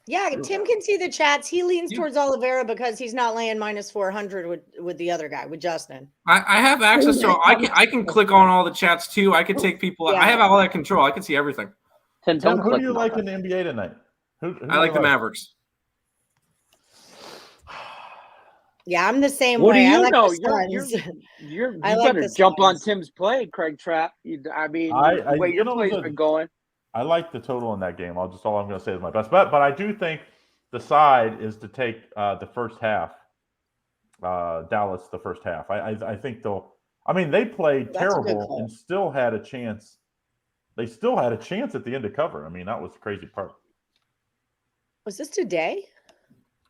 Yeah, Tim can see the chats. He leans towards Oliveira because he's not laying minus 400 with the other guy, with Justin. I have access to. I can click on all the chats too. I can take people. Yeah. I have all that control. I can see everything. So who do you like in the NBA tonight? Who I like the Mavericks. Yeah, I'm the same What do way. I you like know? the Suns. You I like better the jump on Suns. Tim's play, Craig Trap. The way your play's been going. I like the total in that game. All I'm going to say is my best bet. But I do think the side is to take the first half. Dallas, the first half. I think they'll. I mean, they played That's a good terrible call. and still had a chance. They still had a chance at the end to cover. I mean, that was the crazy part. Was this today?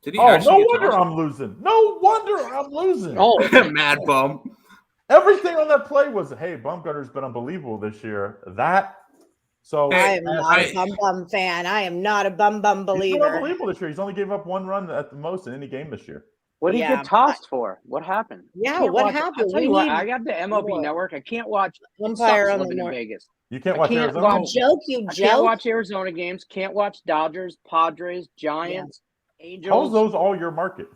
Did he Oh, actually no get wonder tossed? I'm losing. No wonder I'm losing. Oh, Mad bum. Everything on that play was, hey, Bumgarner's been unbelievable this year. So I Hey, am not a bum fan. I am not a bum he's been believer. unbelievable this year. He's only gave up 1 run at the most in any game this year. what did he Yeah, get tossed for? What happened? Yeah, I can't what watch- happened? I'll tell We you what, need I got the MLB more. network. I can't watch. It Umpire sucks on the living in north. Vegas. You can't I watch can't Arizona. watch- You I can't joke. watch Arizona games. Can't watch Dodgers, Padres, Giants, How's Angels. those all your market?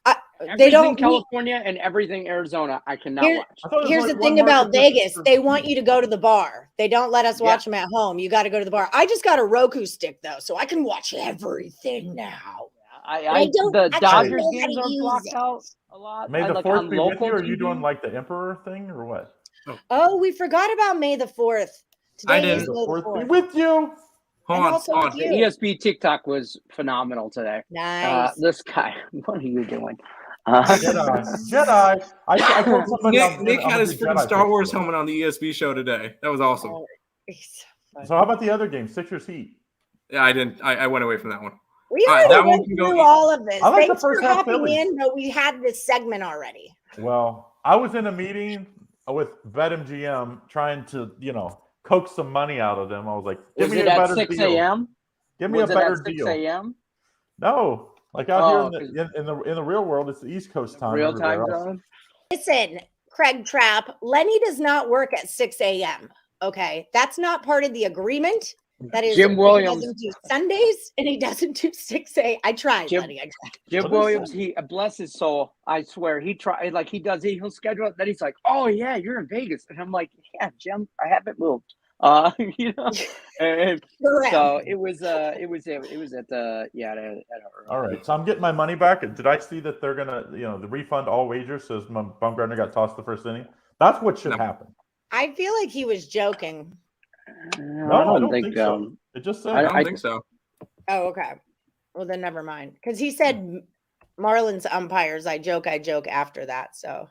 They Everything don't. California and everything Arizona. I cannot Here- watch. I thought it was Here's like the one thing about market just Vegas. for- They want you to go to the bar. They don't let us Yeah. watch them at home. You got to go to the bar. I just got a Roku stick though, so I can watch everything now. I don't The actually Dodgers know how games to are use blocked it. out a lot. May I the like fourth on be with local you? Are you TV. doing like the Emperor thing or what? Oh, we forgot about May the 4th. I Today is didn't. May The the fourth be 4th. with you. Hold And on. also Hold with on. you. The ESP TikTok was phenomenal today. Nice. This guy, what are you doing? Jedi. I told somebody Nick I'm had gonna his do freaking Jedi Star Wars picks today. helmet on the ESB show today. That was awesome. Oh, he's so So how about the other game? Sixers Heat. Yeah, I didn't. I went away from that one. We All right, already that one went can go through eat. all of this. I like the Thanks for first half hopping Phillies. in, but we had this segment already. Well, I was in a meeting with BetMGM trying to, coax some money out of them. I was like, give Was me it a at better 6 deal. a.m.? Give me Was a it better at 6 deal. a.m.? No, Like out here in the real world, it's the East Coast time. Real time zone. Listen, Craig Trapp, Lenny does not work at 6 a.m. Okay, that's not part of the agreement. That is Jim Williams. He doesn't do Sundays and he doesn't do 6 a.m. I tried, Lenny. I tried. Jim Williams, he bless his soul. I swear, he tried like he does. He'll schedule it. Then he's like, "Oh yeah, you're in Vegas," and I'm like, "Yeah, Jim, I haven't moved." You know, and so it was at the All right, so I'm getting my money back. Did I see that they're gonna, the refund all wagers? Says Bumgarner got tossed the first inning. That's what should happen. I feel like he was joking. No, I don't think so. It just said I don't think so. Oh, okay. Well, then never mind. Because he said Marlins umpires. I joke after that. So.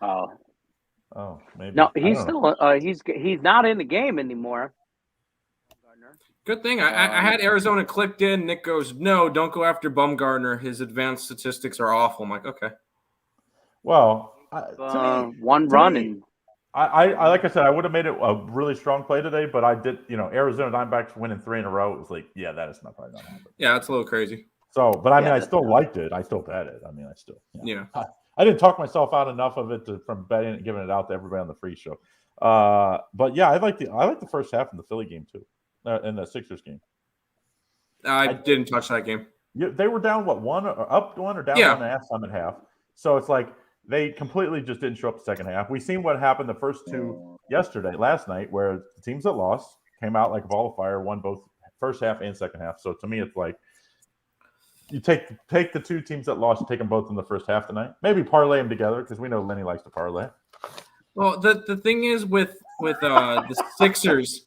Oh, maybe. No, he's still he's not in the game anymore. Good thing I had Arizona clicked in. Nick goes, "No, don't go after Bumgarner. His advanced statistics are awful." I'm like, okay. Well, one run and. I like I said, I would have made it a really strong play today, but I did, Arizona Diamondbacks winning 3 in a row. It was like, yeah, that is not probably not happening. Yeah, it's a little crazy. So, but I mean, I still liked it. I still bet it. I mean, I still, I didn't talk myself out enough of it from betting and giving it out to everybody on the free show. But yeah, I like the first half of the Philly game too, and the Sixers game. I didn't touch that game. They were down up 1 or down 1.5 some at half. So it's like. They completely just didn't show up the second half. We seen what happened the first two last night, where the teams that lost came out like a ball of fire, won both first half and second half. So to me, it's like you take the two teams that lost, take them both in the first half tonight. Maybe parlay them together because we know Lenny likes to parlay. Well, the thing is with the Sixers,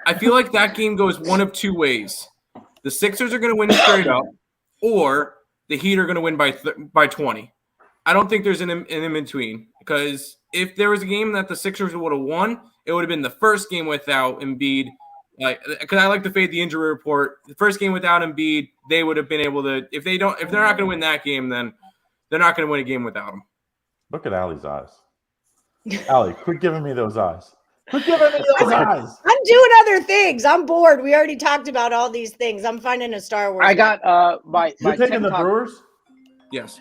I feel like that game goes one of two ways. The Sixers are going to win straight up, or the Heat are going to win by 20. I don't think there's an in between, because if there was a game that the Sixers would have won, it would have been the first game without Embiid. Because I like to fade the injury report. The first game without Embiid, they would have been able to. If they're not going to win that game, then they're not going to win a game without him. Look at Allie's eyes. Allie, quit giving me those eyes. Quit giving me those eyes. I'm doing other things. I'm bored. We already talked about all these things. I'm finding a Star Wars. I got You're taking the Brewers? Yes.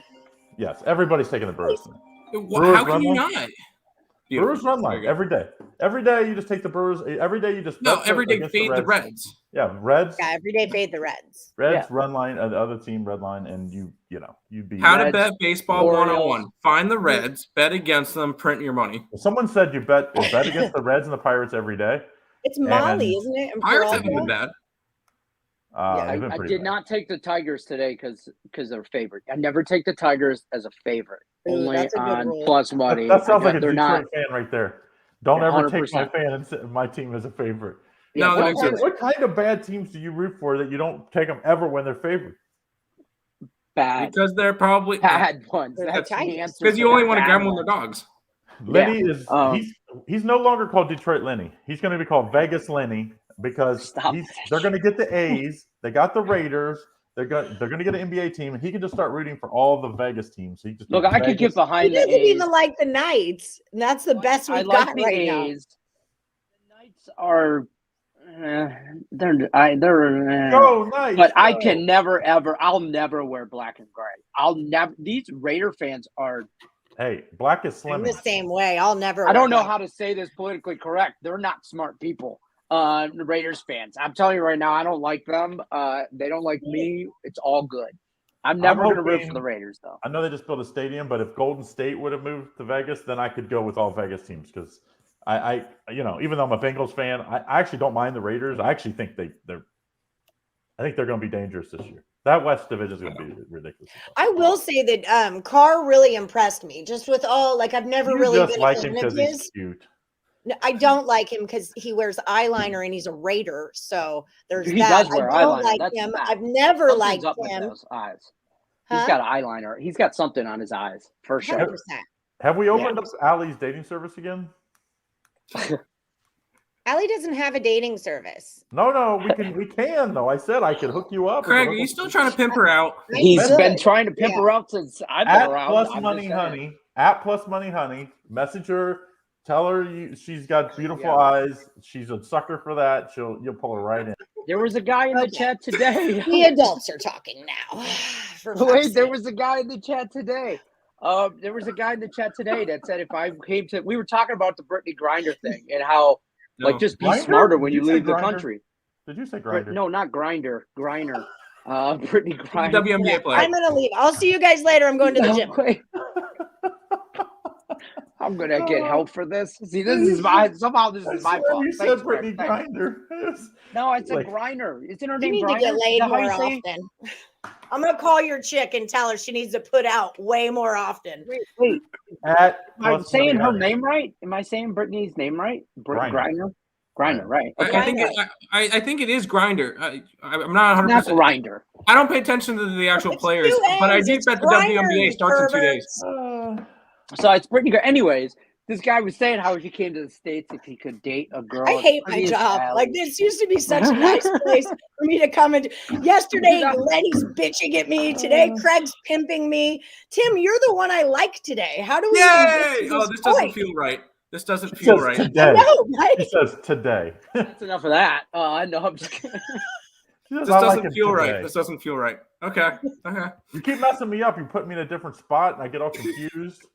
Yes, everybody's taking the Brewers. How can you not? Brewers run line every day. Every day you just take the Brewers. Every day you just every day fade the Reds. Yeah, Reds. Yeah, every day fade the Reds. Reds run line, the other team red line, and you'd be. How to bet baseball 101. Find the Reds, bet against them, print your money. Someone said you bet against the Reds and the Pirates every day. It's Molly, isn't it? Pirates haven't been bad. I did not take the Tigers today because they're favorite. I never take the Tigers as a favorite. Only on plus money. That sounds like a Detroit fan right there. Don't ever take my team as a favorite. No, what kind of bad teams do you root for that you don't take them ever when they're favored? Bad. Because they're probably bad ones. That's the answer. Because you only want to grab them when they're dogs. Lenny is he's no longer called Detroit Lenny. He's going to be called Vegas Lenny. Because they're going to get the A's, they got the Raiders, they're going to get an NBA team, and he can just start rooting for all the Vegas teams. So look, I could get behind the A's. He doesn't even like the Knights, and that's the best we've got right now. The Knights are but I can never ever. I'll never wear black and gray. These Raider fans are. Hey, black is slim. I'm the same way. I'll never. I don't know how to say this politically correct. They're not smart people. The Raiders fans. I'm telling you right now, I don't like them. They don't like me. It's all good. I'm never going to root for the Raiders, though. I know they just built a stadium, but if Golden State would have moved to Vegas, then I could go with all Vegas teams because I even though I'm a Bengals fan, I actually don't mind the Raiders. I actually think they're going to be dangerous this year. That West division is going to be ridiculous. I will say that Carr really impressed me. Just with all I've never really been a fan of his. He's cute. No, I don't like him because he wears eyeliner and he's a Raider. So there's he that. Does wear I don't eyeliner. like him. I've never liked him. Those eyes. He's got eyeliner. He's got something on his eyes for sure. 100%. Have we opened up Allie's dating service again? Allie doesn't have a dating service. No, we can though. I said I could hook you up. Craig, are you still trying to pimp her out? He's been trying to pimp her out since I've been around. At Plus Money Honey. Message her. Tell her she's got beautiful eyes. She's a sucker for that. You'll pull her right in. There was a guy in the chat today. The adults are talking now. Wait, there was a guy in the chat today. There was a guy in the chat today that said if I came to, we were talking about the Brittany Grinder thing and how just be Grinder? smarter when Did you you say leave the Grinder? country. Did you say Grinder? No, not Grinder. Griner. Brittany Grinder. WNBA player. I'm gonna leave. I'll see you guys later. I'm going to the gym. Wait. I'm gonna get help for this. See, this is my fault. You said Brittany Grinder. No, I said Griner. Isn't her You name need Griner? to get laid Is that how more you say? often. I'm gonna call your chick and tell her she needs to put out way more often. Wait. Am I Am saying her name right? Am I saying Brittany's name right? Griner. Griner, right? Okay. I think it is Grinder. I'm not 100%. Not Grinder. I don't pay attention to the actual players, but I do bet the WNBA starts in 2 days. So it's Brittany Grinder. Anyways, this guy was saying how he came to the States if he could date a girl. I hate my job. Like, this used to be such a nice place for me to come and yesterday Lenny's bitching at me. Today Craig's pimping me. Tim, you're the one I like today. How do we Yay! Oh, this doesn't feel right. This doesn't feel right. Today. No, right? He says today. That's enough of that. I know. I'm just kidding. This doesn't feel right. This doesn't feel right. Okay. You keep messing me up. You put me in a different spot, and I get all confused.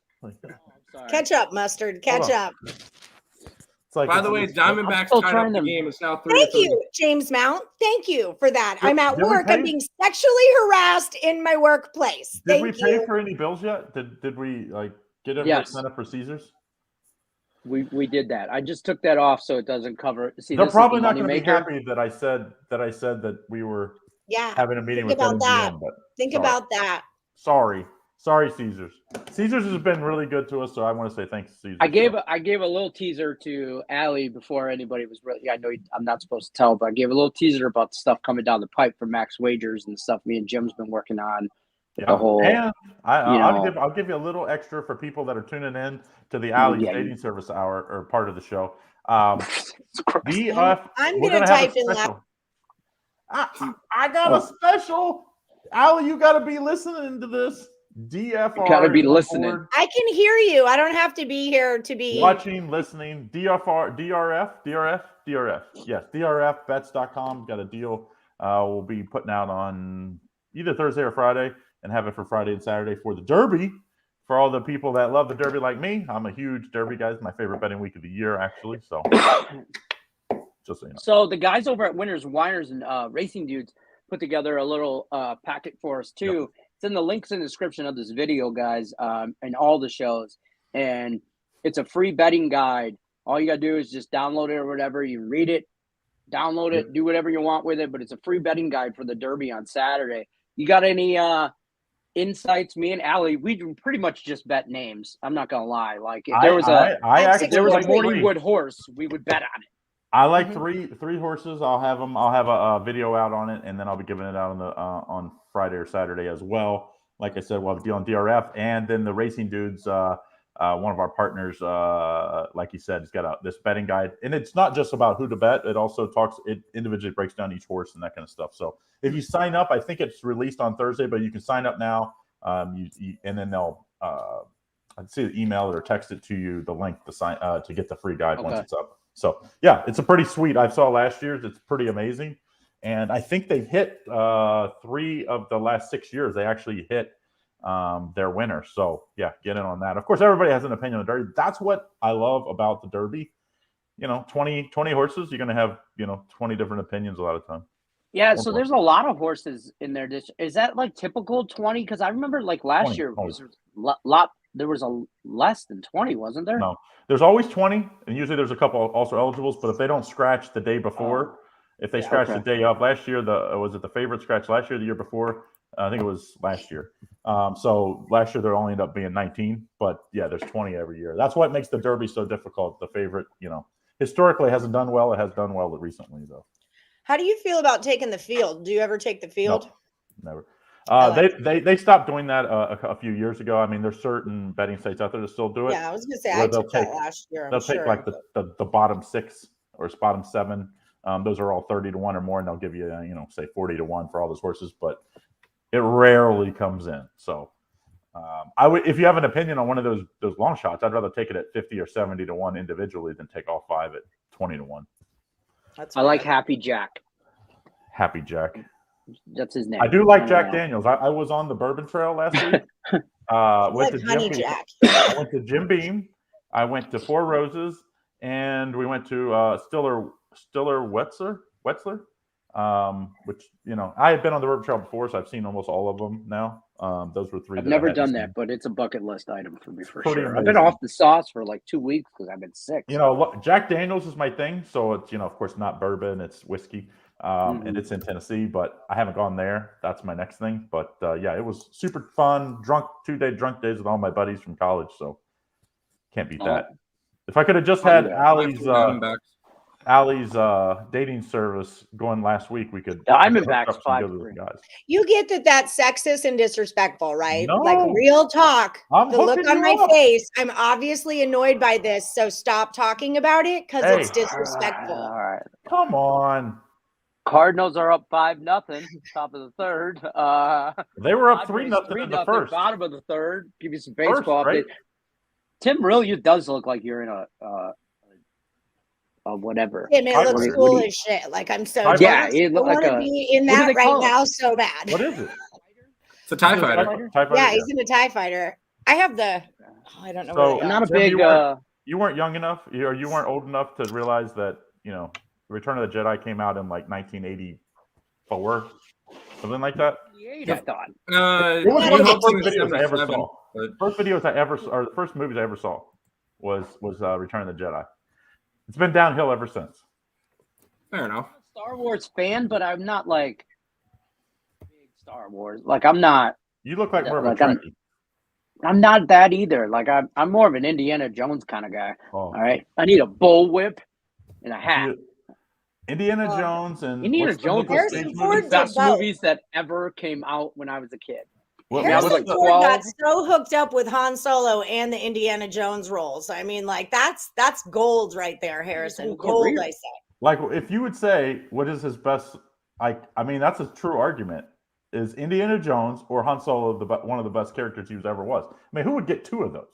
Catch up, Mustard. Catch up. It's like, by the way, Diamondbacks tied up the game. It's now 3-3. Thank you, James Mount. Thank you for that. I'm at work. I'm being sexually harassed in my workplace. Did we pay for any bills yet? Did we get everybody signed up for Caesars? We did that. I just took that off so it doesn't cover. See, they're probably not going to be happy that I said that we were having a meeting with them. Think about that. Sorry, Caesars. Caesars has been really good to us, so I want to say thanks to Caesars. I gave a little teaser to Allie before anybody was really. I know I'm not supposed to tell, but I gave a little teaser about the stuff coming down the pipe from Max Wagers and the stuff me and Jim's been working on. Yeah. The whole, and I'll give you a little extra for people that are tuning in to the Allie's dating service hour or part of the show. I'm gonna type in that. I got a special. Allie, you got to be listening to this. DFR. You gotta be listening. I can hear you. I don't have to be here to be watching, listening. DRF. Yes, DRFbets.com got a deal. We'll be putting out on either Thursday or Friday, and have it for Friday and Saturday for the Derby. For all the people that love the Derby like me, I'm a huge Derby guy. It's my favorite betting week of the year, actually. So, just so you know. So the guys over at Winners, Winers, and Racing Dudes put together a little packet for us too. Yep. It's in the links in the description of this video, guys, and all the shows. And it's a free betting guide. All you got to do is just download it or whatever. You read it, download it, do whatever you want with it. But it's a free betting guide for the Derby on Saturday. You got any insights? Me and Allie, we pretty much just bet names. I'm not going to lie. Like if there was a Morningwood horse, we would bet on it. I like three horses. I'll have a video out on it, and then I'll be giving it out on Friday or Saturday as well. Like I said, we'll have a deal on DRF, and then the Racing Dudes. One of our partners, like you said, has got this betting guide, and it's not just about who to bet. It also it individually breaks down each horse and that kind of stuff. So if you sign up, I think it's released on Thursday, but you can sign up now. And then they'll I'd see the email or text it to you the link to sign to get the free guide once it's up. So yeah, it's a pretty sweet. I saw last year's. It's pretty amazing, and I think they've hit 3 of the last 6 years. They actually hit their winner. So yeah, get in on that. Of course, everybody has an opinion on the Derby. That's what I love about the Derby. 20 horses, you're going to have 20 different opinions a lot of time. Yeah, so there's a lot of horses in there. Is that like typical 20? Because I remember like last year was a lot. There was a less than 20, wasn't there? No, there's always 20, and usually there's a couple also eligibles. But if they don't scratch the day before, if they scratch the day of, last year was it the favorite scratch last year, the year before? I think it was last year. So last year there only ended up being 19, but yeah, there's 20 every year. That's what makes the Derby so difficult. The favorite, historically hasn't done well. It has done well recently though. How do you feel about taking the field? Do you ever take the field? No, never. They stopped doing that a few years ago. I mean, there's certain betting sites out there that still do it. Yeah, I was going to say I took that last year. They'll take like the bottom 6 or bottom 7. Those are all 30 to 1 or more, and they'll give you say 40 to 1 for all those horses, but it rarely comes in. So I would, if you have an opinion on one of those long shots, I'd rather take it at 50 or 70 to 1 individually than take all 5 at 20 to 1. That's I like fair. Happy Jack. Happy Jack. That's his name. I do like Jack Daniels. I was on the Bourbon Trail last week. Like Went to Honey Jim Beam. Jack. I went to Jim Beam. I went to Four Roses, and we went to Stiller Wetzler, which, you know, I had been on the Bourbon Trail before, so I've seen almost all of them now. Those were 3. I've never done that, but it's a bucket list item for me for Pretty sure. I've been amazing. off the sauce for like 2 weeks because I've been sick. You know, look, Jack Daniels is my thing, so it's, you know, of course, not bourbon, it's whiskey, and it's in Tennessee, but I haven't gone there. That's my next thing. But yeah, it was super fun. 2-day drunk days with all my buddies from college, so can't beat that. If I could have just had Allie's dating service going last week, we could. Diamondbacks 5-3. Guys. You get that that's sexist and disrespectful, right? No. Like real talk. I'm the look hooking on you my up. face. I'm obviously annoyed by this, so stop talking about it because Hey. it's disrespectful. All right. Come on. Cardinals are up 5-0, top of the third. They were up Padres 3-0 in the first. Bottom of the third. Give you some baseball. Right? Tim, really, it does look like you're in a whatever. Yeah, man, it looks What do cool you- as shit. Like I'm so Yeah, jealous. it looked I like want to a- be in what do that they right call it? now so bad. What is it? It's a TIE fighter. TIE fighter? Yeah, he's in a TIE fighter. I have the. I don't know. So- where I'm not a Tim, big. you weren't young enough, or you weren't old enough to realize that, you know, Return of the Jedi came out in like 1984, something like that. I thought. It was Yeah, one of yeah. the first videos I ever 77, saw. but- First videos I ever, or the first movies I ever saw was Return of the Jedi. It's been downhill ever since. Fair enough. I'm a Star Wars fan, but I'm not like big Star Wars. Like I'm not. You look like more of a Like, I'm- Trekkie. I'm not that either. Like I'm more of an Indiana Jones kind of guy. Oh. All right, I need a bullwhip and a hat. Indiana Jones and Indiana what's the Jones Nicolas was Harrison Cage one Ford of movie? the best did both. movies that ever came out when I was a kid. What- Yeah, I was Harrison like Ford 12. got so hooked up with Han Solo and the Indiana Jones roles. I mean, like that's gold right there, Harrison. whole Gold, career. I say. Like, if you would say what is his best, I mean, that's a true argument. Is Indiana Jones or Han Solo one of the best characters he ever was? I mean, who would get 2 of those?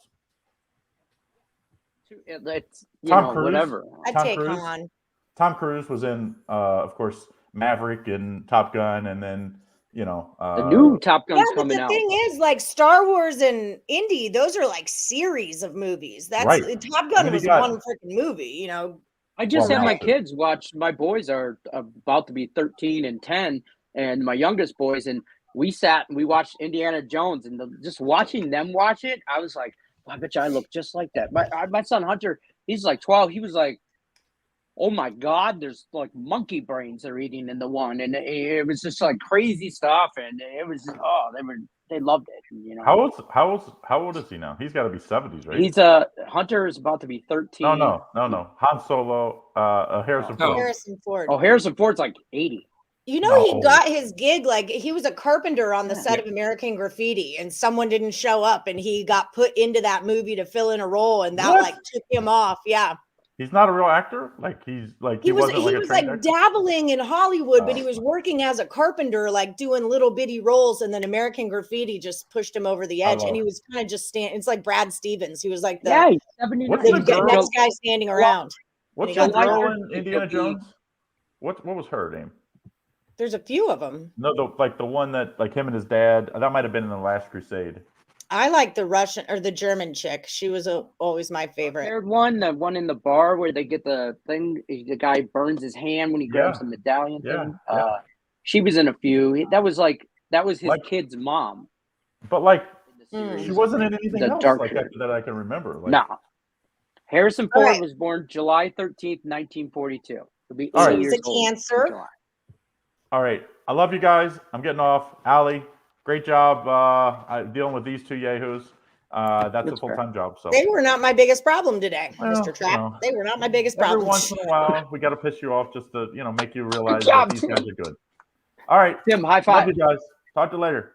It's Tom Cruise? whatever. I'd Tom take Cruise? Han. Tom Cruise was in, of course, Maverick and Top Gun, and then, you know, The new Top Gun's Yeah, but coming the out. thing is, like Star Wars and Indy, those are like series of movies. That's Right. Top Gun then was you got- one freaking movie. You know, I just Well, had my right. kids watch. My boys are about to be 13 and 10, and my youngest boys, and we sat and we watched Indiana Jones, and just watching them watch it, I was like, I bet you I look just like that. My son Hunter, he's like 12. He was like, oh my God, there's like monkey brains they're eating in the one, and it was just like crazy stuff, and it was they loved it. You know, How old is he now? He's got to be 70s, right? he's Hunter is about to be 13. No. Han Solo, Harrison Oh. Ford. Harrison Ford. Oh, Harrison Ford's like 80. You know, he No. got his gig, like he was a carpenter on the Yeah. set of American Graffiti, and someone didn't show up, and he got put into that movie to fill in a role, and that What? like took him off. Yeah, He's not a real actor. Like he was wasn't like a trained actor? dabbling in Hollywood, but he Oh. was working as a carpenter, like doing little bitty roles, and then American Graffiti just pushed him over the edge, love and he it. was kind of just It's like Brad Stevens. He was like the, Yeah, he's 79. What's the the girl- next guy standing around. What's He the got girl fired. in Indiana Jones? What was her name? There's a few of them. No, the one that like him and his dad. That might have been in the Last Crusade. I like the Russian or the German chick. She was always my favorite. Third one, the one in the bar where they get the thing, the guy burns his hand when he grabs Yeah. the medallion Yeah, thing. yeah. She was in a few. That was his Like- kid's mom. But like In the Mm. series. she wasn't in anything The else dark like shirt. that I can remember. Like, No. Harrison All Ford right. was born July 13th, 1942. He'll be 80 All right. He was years a old in Cancer. July. All right. I love you guys. I'm getting off. Allie, great job dealing with these 2 yahoos. That's a That's fair. full-time job. So They were not my biggest problem today, Well, Mr. Trap. you know, They were not my biggest every problem. once in a while, we got to piss you off just to, make you realize job, that these Tim. guys are good. All right. Tim, high Love five. you guys. Talk to you later.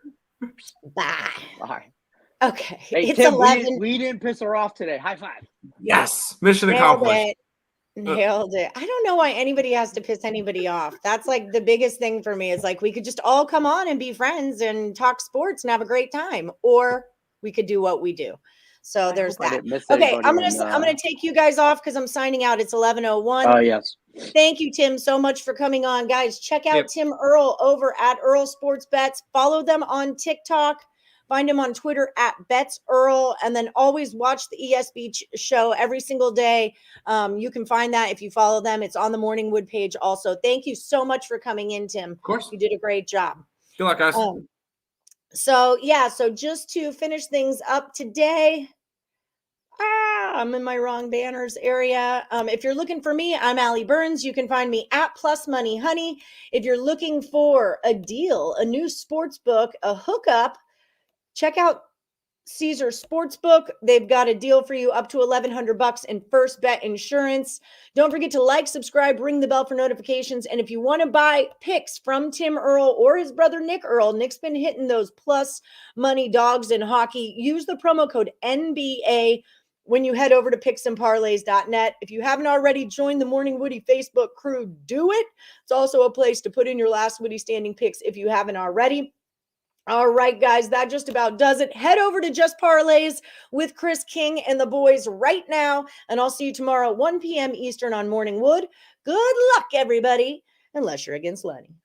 Bye. Bye. Okay. Hey, It's Tim, 11. we didn't piss her off today. High five. Yes. Mission Nailed accomplished. it. Nailed it. I don't know why anybody has to piss anybody off. That's like the biggest thing for me is like we could just all come on and be friends and talk sports and have a great time. Or we could do what we do. So there's I that. didn't miss Okay, I'm anybody gonna take you guys off because I'm signing out. It's 11:01. Oh, yes. Thank you, Tim, so much for coming on. Guys, check out Yep. Tim Earl over at Earl Sports Bets. Follow them on TikTok. Find him on Twitter at Bets Earl. And then always watch the ESB show every single day. You can find that if you follow them. It's on the Morning Wood page also. Thank you so much for coming in, Tim. Of course. You did a great job. Good luck, guys. So just to finish things up today, I'm in my wrong banners area. If you're looking for me, I'm Allie Burns. You can find me at Plus Money Honey. If you're looking for a deal, a new sports book, a hookup, check out Caesar Sportsbook. They've got a deal for you up to $1,100 in first bet insurance. Don't forget to like, subscribe, ring the bell for notifications. And if you want to buy picks from Tim Earl or his brother Nick Earl, Nick's been hitting those plus money dogs in hockey. Use the promo code NBA when you head over to picksandparlays.net. If you haven't already joined the Morning Woody Facebook crew, do it. It's also a place to put in your last Woody standing picks if you haven't already. All right, guys, that just about does it. Head over to Just Parlays with Chris King and the boys right now, and I'll see you tomorrow, 1 p.m. Eastern on Morning Wood. Good luck, everybody, unless you're against Lenny.